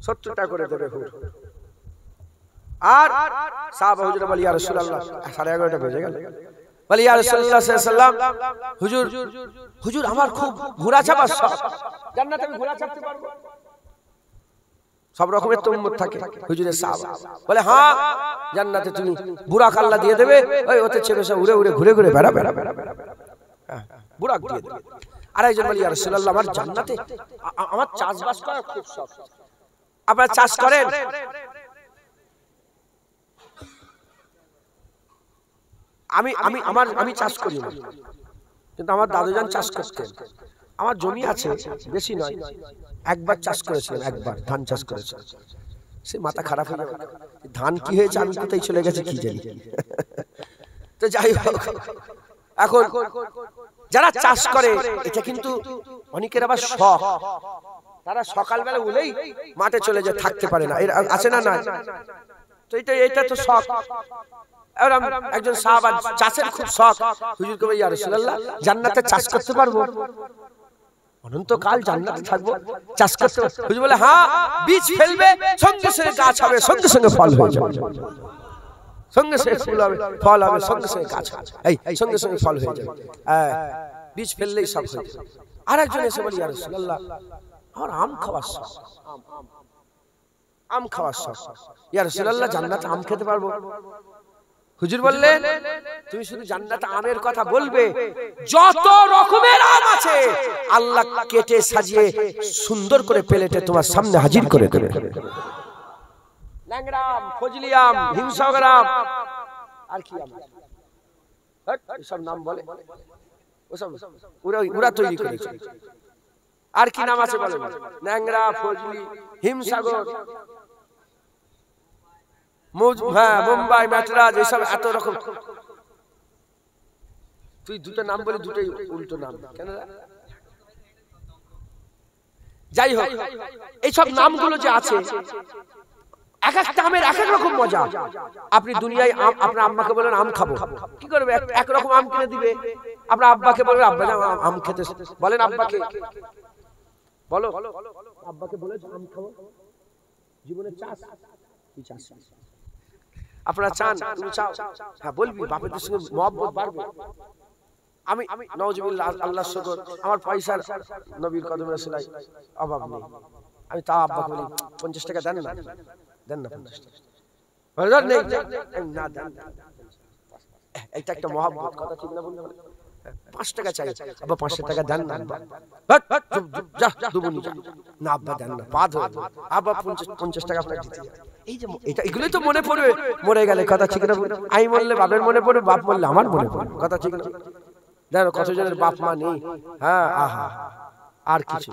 70টা করে দেবে হুর। আর সাহাবা হুজুর বলি, ইয়া রাসূলুল্লাহ 11:30 বেজে গেল, বলি ইয়া রাসূলুল্লাহ সাল্লাল্লাহু আলাইহি ওয়াসাল্লাম, হুজুর হুজুর আমার খুব ঘোড়া চাপার শখ, জান্নাতে আমি ঘোড়া চাপতে পারবো? সব রকমের তো উম্মত থাকে। হুজুরের সাহাবা বলে, হ্যাঁ, জান্নাতে তুমি বুরাক আল্লাহ দিয়ে দেবে, ওই ওতে চেপে সব উড়ে উড়ে ঘুরে ঘুরে বেড়া বেড়া বেড়া বেড়া, বুরাক দিয়ে দেবে। আরেকজন বলি, ইয়া রাসূলুল্লাহ আমার জান্নাতে আমার চাষবাস করার খুব শখ। আপনারা চাষ করেন? আমি চাষ করি না, কিন্তু আমার দাদুজান চাষ করতেন। আমার জমি আছে, বেশি নয়, একবার চাষ করেছিলাম, একবার ধান চাষ করেছিলাম। সে মাথা খারাপ হয়ে গেল, ধান কি হয়েছে আমি কোথায় চলে গেছে কি জানি। তো যাই হোক, এখন যারা চাষ করে, এটা কিন্তু অনেকের আবার শখ, তারা সকালবেলা উঠেই মাঠে চলে যায়, থাকতে পারে না, আছে না? না, তো এটা তো শখ। একজন সাহাবা চাষের খুব শখ, হুজুরকে বলি, ইয়া রাসূলুল্লাহ জান্নাতে চাষ করতে পারবো? অনন্তকাল জান্নাতে থাকবো, চাষ করতে। হুজুর বলে হ্যাঁ, বীজ ফেলবে সঙ্গে সঙ্গে গাছ হবে, সঙ্গে সঙ্গে ফল হয়ে যাবে, সঙ্গে সঙ্গে ফুল হবে, ফল হবে, সঙ্গে সঙ্গে গাছ হবে, এই সঙ্গে সঙ্গে ফল হয়ে যাবে। বীজ ফেললেই সব হয়ে যাবে। আরেকজন এসে বলি ইয়া রাসূলুল্লাহ আমার আম খাওয়ার শখ, আম খাওয়ার শখ, ইয়া রাসূলুল্লাহ জান্নাতে আম খেতে পারবো? হুজুর বললেন তুমি শুধু জান্নাতে আমের কথা বলবে, যত রকমের আম আছে আল্লাহ কেটে সাজিয়ে সুন্দর করে প্লেটে তোমার সামনে হাজির করে দেবে। ল্যাংড়া আম, ফজলি আম, হিমসাগর আম, আর কি আম সব নাম বলে, ওসব ওরা তৈরি করেছে। আর কি নাম আছে বলে? ল্যাংড়া, ফজলি, হিমসাগর, মুম্বাই, ম্যাটরাজ, এসব এত রকম। তুই দুটো নাম বলে দুটোই উল্টো নাম কেন? যাই হোক, এইসব নামগুলো যে আছে এক একটা আমের এক এক রকম মজা। আপনি দুনিয়ায় আপনার আম্মাকে বলেন আম খাবো, কি করবে? একরকম আম কিনে দিবে। আপনার আব্বাকে বলবেন আব্বা আম খেতে, বলেন আব্বাকে, বলো আব্বাকে বলে আম খাবো। জীবনে চাষ কি চাষ? আপনারা চান, তুমি চাও, হ্যাঁ বলবি, বাপের সঙ্গে মহব্বত বাড়বে। আমি নাউজুবিল্লাহ, আল্লাহর শুকর, আমার পয়সার নবীর কদমে সেলাই অভাব নেই। আমি তা আব্বাকে বলি 50 টাকা দেন না, দেন না 50 টাকা নেই না, দেন। এটা একটা মহব্বত, কথা ঠিক না বললে? 5 টাকা চাই, আব্বা 500 টাকা দেন না, যা দেবো না আব্বা, দেন না, পা ধরে আব্বা 50 টাকা আপনাকে দিতে। এই যে এটা, এগুলোই তো মনে পড়বে মরে গেলে, কথা ঠিক না? আমি বললে বাপের মনে পড়বে, বাপ বললে আমার মনে পড়বে, কথা ঠিক না? দেখো কতজনের বাপ মা নেই, হ্যাঁ, আহা, আর কিছু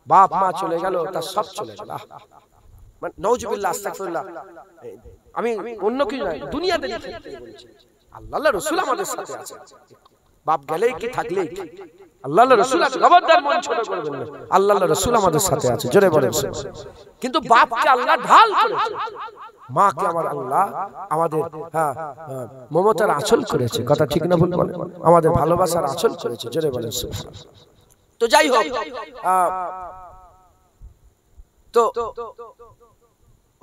বাপ মা চলে গেল, তার সব চলে গেল। নাউজুবিল্লাহ, আস্তাগফিরুল্লাহ। আমি অন্য কিছু নয়, দুনিয়াতে আল্লাহ রাসূল আমাদের সাথে আছে। বাপ গেলেই কি থাকলেই কি, আল্লাহ রাসূল আছে, খবরদার মন ছোট করবেন না। আল্লাহ রাসূল আমাদের সাথে আছে, জোরে বলেন। কিন্তু বাপকে আল্লাহ ঢাল করেছে, মাকে আমার আল্লাহ আমাদের মমতার আঁচল করেছে, কথা ঠিক না ভুল বলেন? আমাদের ভালোবাসার আঁচল করেছে, জোরে বলেন। তো যাই হোক, তো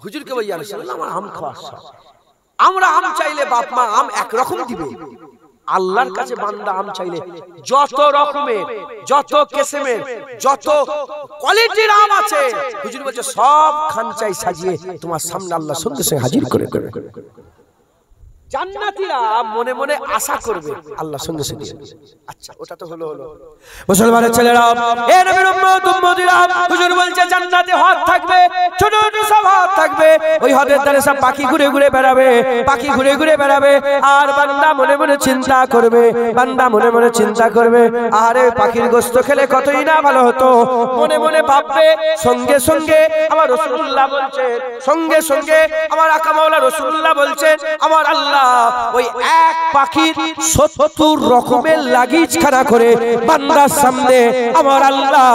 হুজুরকে বলি ইয়া রাসূলুল্লাহ আমার আম খাওয়ার শখ। আমরা আম চাইলে বাপ মা আম একরকম দিবে, আল্লাহর কাছে বান্দা আম চাইলে যত রকমের, যত কিসমের, যত কোয়ালিটির আম আছে, হুজুর বলছে সব খানচাই সাজিয়ে তোমার সামনে আল্লাহ সঙ্গে সঙ্গে হাজির করে দেবে। জান্নাতীরা মনে মনে আশা করবে, আল্লাহ সঙ্গে সঙ্গে। আচ্ছা, ওটা তো হলো। মুসলমানের ছেলেরা, এ নবীর উম্মত উম্মতিরা, হুজুর বলছে জান্নাতে হদ থাকবে, ছোট ছোট সব হদ থাকবে। ওই হদের ধারে সব পাখি ঘুরে ঘুরে বেড়াবে, পাখি ঘুরে ঘুরে বেড়াবে। আর বান্দা মনে মনে চিন্তা করবে, বান্দা মনে মনে চিন্তা করবে, আরে পাখির গোশত খেলে কতই না ভালো হতো। মনে মনে ভাববে, সঙ্গে সঙ্গে আমার রাসূলুল্লাহ বলছেন, সঙ্গে সঙ্গে আমার আকা মাওলা রাসূলুল্লাহ বলছেন, আমার আল্লাহ ওই এক পাখির 70 রকমের লাগেজ খানা করে বান্দার সামনে আমার আল্লাহ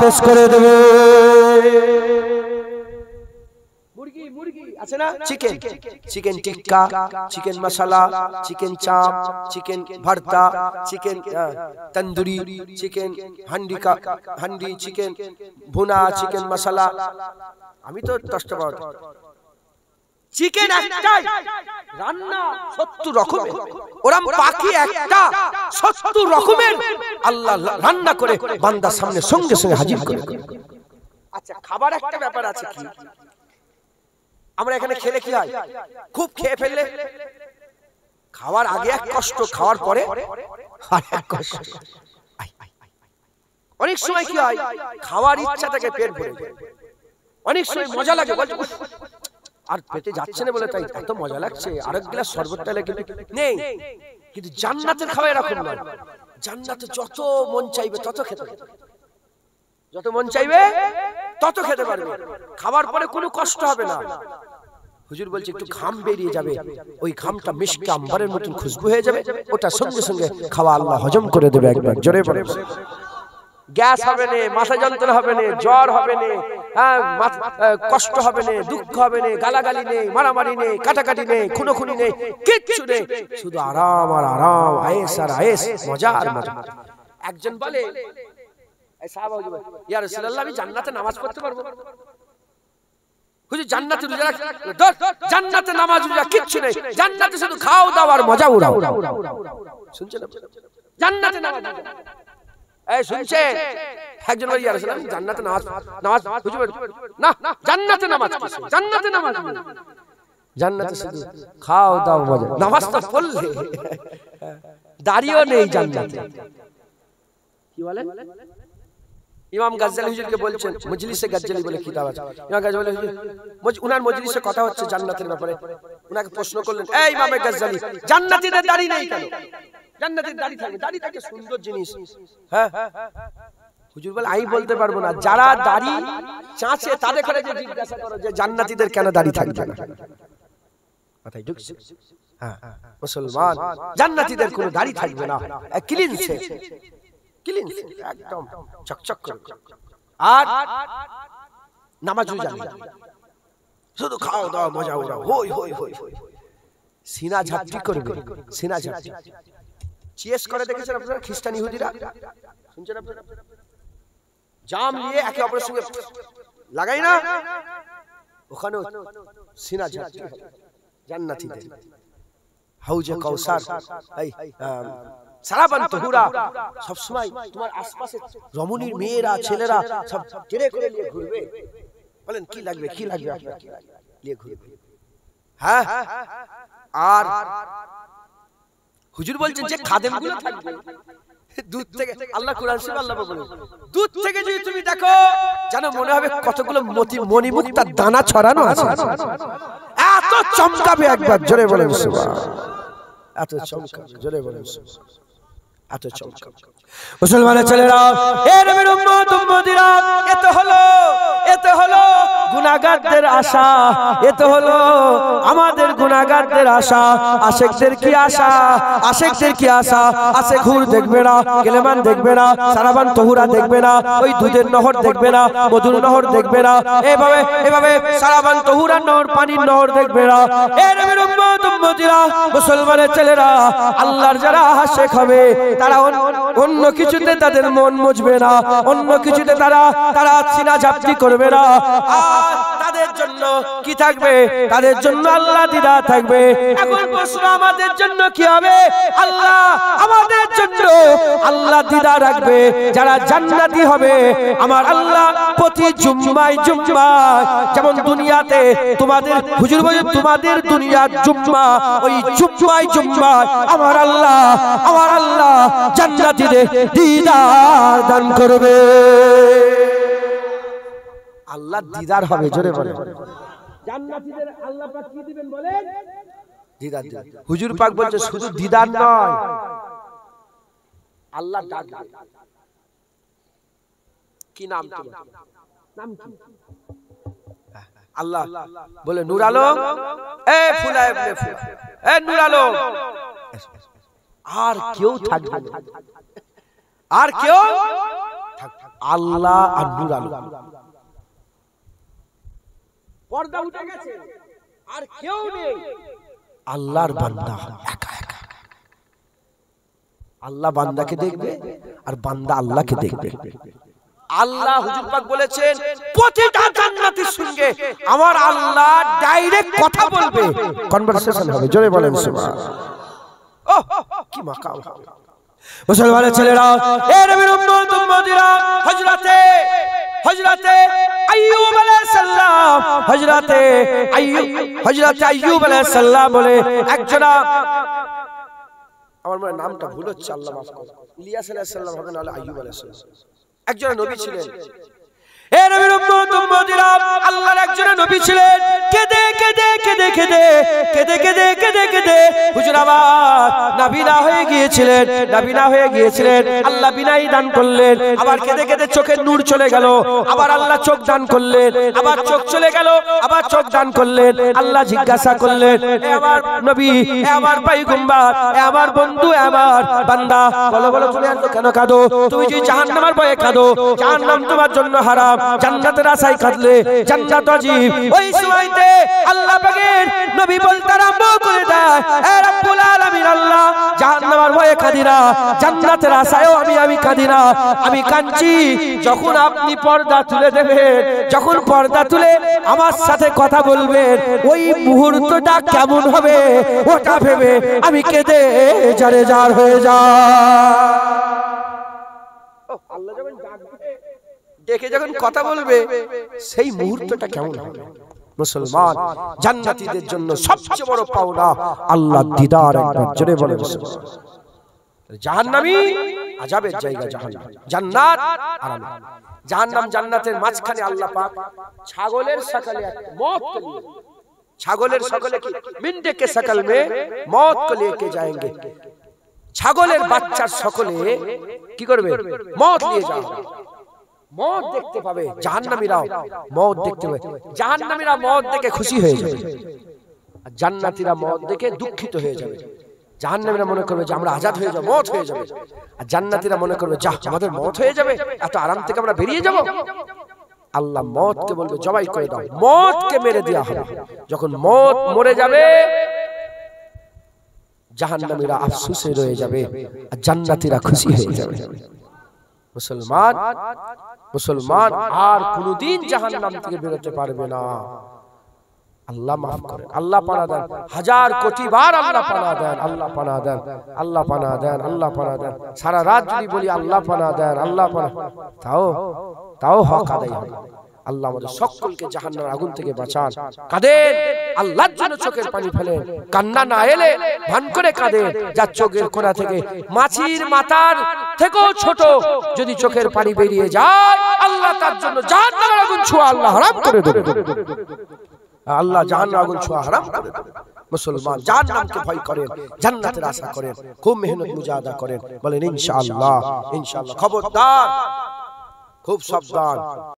পেশ করে দেবে। মুরগি আছে না, চিকেন, চিকেন টিক্কা, চিকেন মশলা, চিকেন চাপ, চিকেন ভর্তা, chicken tandoori, chicken handi, chicken ভুনা, চিকেন মশলা। আমি তো 10টা 12টা চিকেন একটাই রান্না 70 রকমের, ওরম পাখি একটা 70 রকমের আল্লাহ রান্না করে বান্দার সামনে সঙ্গে সঙ্গে হাজির করে। আচ্ছা, খাবার একটা ব্যাপার আছে, কি আমরা এখানে খেলে কি হয়, খুব খেয়ে ফেললে খাওয়ার আগে এক কষ্ট, খাওয়ার পরে আর এক কষ্ট। অনেক সময় কি হয়, খাওয়ার ইচ্ছা থেকে পেট ভরে যায়, অনেক সময় মজা লাগে, আর পেটে যাচ্ছে না বলে তাই এত মজা লাগছে, আরেক গ্লাস শরবত পেলে কিন্তু নেই। কিন্তু জান্নাতের খাওয়া এরকম নয়, জান্নাতে যত মন চাইবে তত খেতে পারবে, যত মন চাইবে তত খেতে পারবে, খাবার পরে কোনো কষ্ট হবে না। হুজুর বলছে একটু ঘাম বেরিয়ে যাবে, ওই ঘামটা মিশকে আম্বারের মতন খুশবু হয়ে যাবে, ওটা সঙ্গে সঙ্গে খাওয়া আল্লাহ হজম করে দেবে। একবার জোরে বলে, গ্যাস হবে না, মাথা যন্ত্রণা হবে না, জ্বর হবে না, কষ্ট হবে না, দুঃখ হবে না, গালাগালি নেই, মারামারি নেই, কাটাকাটি নেই, খুনোখুনি নেই, কিচ্ছু নেই, শুধু আরাম আর আরাম, আয়েশ আর আয়েশ, মজা আর মজা। একজন বলে এই সাহাবা হুজুর ইয়া রাসূলুল্লাহ আমি জান্নাতে নামাজ পড়তে পারবো? হুজুর জান্নাতে রোজা রাখ, জান্নাতে নামাজ রোজা কিচ্ছু নেই, জান্নাতে শুধু খাও দাও আর মজা উড়াও। শুনছেন জান্নাতে নামাজ এই শুনছে একজন বলে ইয়া রাসূলুল্লাহ জান্নাতে নামাজ হুজুর না, জান্নাতে নামাজ জান্নাতে নামাজ জান্নাতে শুধু খাও দাও মজা। নামাজ তো পড়লে দাড়িও নেই জান্নাতে। কি বলেন? ইমাম গাজ্জালি হুজুরকে বলছেন, মজলিসে গাজ্জালি বলে কিতাব আছে, ইমাম গাজ্জালি হুজুর উনার মজলিসে কথা হচ্ছে জান্নাতের ব্যাপারে। উনাকে প্রশ্ন করলেন, এই ইমাম গাজ্জালি জান্নাতীদের দাড়ি নেই কেন? জান্নাতের দাড়ি থাকে, দাড়ি থাকে সুন্দর জিনিস। হ্যাঁ হুজুর বলে আমি বলতে পারবো না, যারা দাড়ি চাঁচে তাদের করে যে জিজ্ঞাসা করো যে জান্নাতীদের কেন দাড়ি থাকবে না। কথাই ঢুকছে? হ্যাঁ মুসলমান জান্নাতীদের কোনো দাড়ি থাকবে না, ক্লিন শেভ, ক্লিন একদম চকচক করে, আর নামাজ রোজা শুধু খাও দাও মজা উড়াও, হই হই হই হই, সিনা ঝাপটি করবে, সিনা ঝাপটি চিয়েস করে। দেখেছেন আপনারা খ্রিস্টান ইহুদিরা? শুনছেন আপনারা? জাম নিয়ে একে অপরের সঙ্গে লাগাই না, ওখানে সিনা ঝাপটি জান্নাতীদের। হাউজে কাউসার, এই সারাবান তহুরা, সব সময় তোমার আশপাশে রমণীর মেয়েরা ছেলেরা সব টেনে করে নিয়ে ঘুরবে। বলেন কি লাগবে, কি লাগবে আপনার, নিয়ে ঘুরবে। হ্যাঁ আর হুজুর বলছেন যে খাদেমগুলো থাকবে দূর থেকে, আল্লাহ কোরআন শরীফে আল্লাহ বলেন দূর থেকে যদি তুমি দেখো জানো মনে হবে কতগুলো মণিমুক্তার দানা ছড়ানো আছে, এত চমকাবে। একবার জোরে বলেন সুবহানাল্লাহ, এত চমকাবে, জোরে বলেন সুবহানাল্লাহ, এত চমকাবে। মুসলমানের ছেলেরা, এ নবীর উম্মত উম্মতিরা, এতে হলো গুনাহগারদের আশা, এতে হলো আমাদের গুনাহগারদের আশা। আশিকদের কি আশা? আশিকদের কি আশা? আশিক হুর দেখবে না, গেলেমান দেখবে না, সারাবান তহুরা দেখবে না, ওই দুধের নহর দেখবে না, মধুর নহর দেখবে না, এভাবে সারাবান তহুরার নহর, পানির নহর দেখবে না। এ নবীর উম্মত উম্মতিরা, মুসলমানের ছেলেরা, আল্লাহর যারা আশিক হবে তারা অন্য কিছুতে তাদের মন মুজবে না, অন্য কিছুতে তারা সিনা ঝাপটি করবে না। আর তাদের জন্য কি থাকবে? তাদের জন্য আল্লাহ দিদা থাকবে। এখন প্রশ্ন আমাদের জন্য কি হবে? আল্লাহ আমাদের জন্য আল্লাহ দিদা রাখবে। যারা জান্নাতি হবে আমার আল্লাহ প্রতি জুম্মায় যেমন দুনিয়াতে তোমাদের হুজুর বলে তোমাদের দুনিয়ার জুম্মা, ওই জুম্মায় আমার আল্লাহ জান্নাতীদের দিদার দান করবে। আল্লাহ দিদার হবে, জোরে বলেন। জান্নাতীদের আল্লাহ পাক কি দিবেন বলেন? দিদার দিবেন। হুজুর পাক বলছে শুধু দিদার নয়, আল্লাহ ডাকবে। কি নাম তোমার? নাম কি? আল্লাহ বলে নূর আলম, এ ফুলা ইবনে ফুলা, এ নূর আলম। আর কেউ থাকবে না, আর কেউ আল্লাহ আর নূর আলম। পর্দা উঠে গেছে, আর কেউ নেই, আল্লাহর বান্দা একা একা। আল্লাহ বান্দাকে দেখবে আর বান্দা আল্লাহকে দেখবে। আল্লাহ হুজুর পাক বলেছেন প্রতিটা জান্নাতীর সঙ্গে আমার আল্লাহ ডাইরেক্ট কথা বলবে, কনভারসেশন হবে, জোরে বলেন সুবহানাল্লাহ। ওহ কি মাকাম! মুসলমানের ছেলেরা, এ নবীর উম্মত উম্মতিরা, হযরতে আইয়ুব আলাইহিস সালাম, হযরতে আইয়ুব আলাইহিস সালাম বলে একজন, আমার মনে নামটা ভুল হচ্ছে, আল্লাহ মাফ করুন, ইলিয়াস আলাইহিস সালাম হবে না, আইয়ুব আলাইহিস সালাম একজন নবী ছিলেন। এ নবীর উম্মত উম্মতিরা, আল্লাহর একজন নবী ছিলেন। কেঁদে হুজুর আবার নাবিনা হয়ে গিয়েছিলেন, আল্লাহ বিনাই দান করলেন। আবার কেঁদে চোখের নূর চলে গেল, আবার আল্লাহ চোখ দান করলেন, আবার চোখ চলে গেল, আবার চোখ দান করলেন। আল্লাহ জিজ্ঞাসা করলেন, এ আমার নবী, এ আমার পয়গম্বর, এ আমার বন্ধু, এ আমার বান্দা, বলো তুমি এত কেন কাঁদো? তুমি যে জাহান্নামের ভয়ে কাঁদো, জাহান্নাম তোমার জন্য হারাম, জান্নাতের আশায় কাঁদলে জান্নাত ওয়াজিব। ওই সময়তে আল্লাহ পাকের নবী বলতে আরম্ভ করে দেয়, এ রব্বুল আলামিন, আল্লাহ জাহান্নামের ভয়ে কাঁদি না, জান্নাতের আশায়ও আমি কাঁদি না। আমি কাঁদছি যখন আপনি পর্দা তুলে দেবেন, যখন পর্দা তুলে আমার সাথে কথা বলবেন, ওই মুহূর্তটা কেমন হবে ওটা ভেবে আমি কেঁদে জারে জার হয়ে যায়। আল্লাহ যখন ডেকে যখন কথা বলবে সেই মুহূর্তটা কেমন হবে? মুসলমান, জান্নাতীদের জন্য সবচেয়ে বড় পাওনা আল্লাহর দিদার। একবার জোরে বলে মুসলমান। জাহান্নামী আযাবের জায়গা জাহান্নাম, জান্নাত আরাম। জাহান্নাম জান্নাতের মাঝখানে আল্লাহ পাক ছাগলের শকলে মौत को लिए, ছাগলের শকলে কি মিন্ডে के शक्ल में मौत को लेके जाएंगे। ছাগলের বাচ্চার সকলে কি করবে? মौत নিয়ে যাবে। মौत দেখতে পাবে জাহান্নামীরাও, মौत দেখতে পাবে। জাহান্নামীরা মौत দেখে খুশি হয়ে যাবে, আর জান্নাতীরা মौत দেখে দুঃখিত হয়ে যাবে। জাহান্নামীরা মনে করবে যে আমরা আজাদ হয়ে যাব, মौत হয়ে যাবে, আর জান্নাতীরা মনে করবে যা আমাদের মौत হয়ে যাবে, এত আরাম থেকে আমরা বেরিয়ে যাব। আল্লাহ মौत কে বলবে জবাই করে দাও, মौत কে মেরে দেয়া হবে। যখন মौत মরে যাবে জাহান্নামীরা আফসোসে রয়ে যাবে, আর জান্নাতীরা খুশি হয়ে যাবে। মুসলমান, মুসলমান আর কোনদিন জাহান্নাম থেকে বেরোতে পারবে না। আল্লাহ মাফ করেন, আল্লাহ পানা দেন, হাজার কোটি বার আল্লাহ পানা দেন, আল্লাহ পানা দেন, আল্লাহ পানা দেন, আল্লাহ পানা দেন। সারা রাত যদি বলি আল্লাহ পানা দেন, আল্লাহ পানা, তাও হক আদায় হবে। আল্লাহ আমাদের সকলকে জাহান্নামের আগুন থেকে বাঁচান। কাঁদেন, আল্লাহর জন্য চোখের পানি ফেলেন, কান্না না এলে ভান করে কাঁদেন, যার চোখের কোণা থেকে মাছির মাথার থেকেও ছোট যদি চোখের পানি বেরিয়ে যায়, আল্লাহ তার জন্য জাহান্নামের আগুন ছোঁয়া আল্লাহ হারাম করে দেবে। আল্লাহ জাহান্নামের আগুন ছোঁয়া হারাম করে দেবে। মুসলমান জাহান্নামকে ভয় করেন, জান্নাতের আশা করেন, খুব মেহনত মুজাহাদা করেন, বলেন ইনশাআল্লাহ, ইনশাআল্লাহ। খবরদার, খুব সাবধান।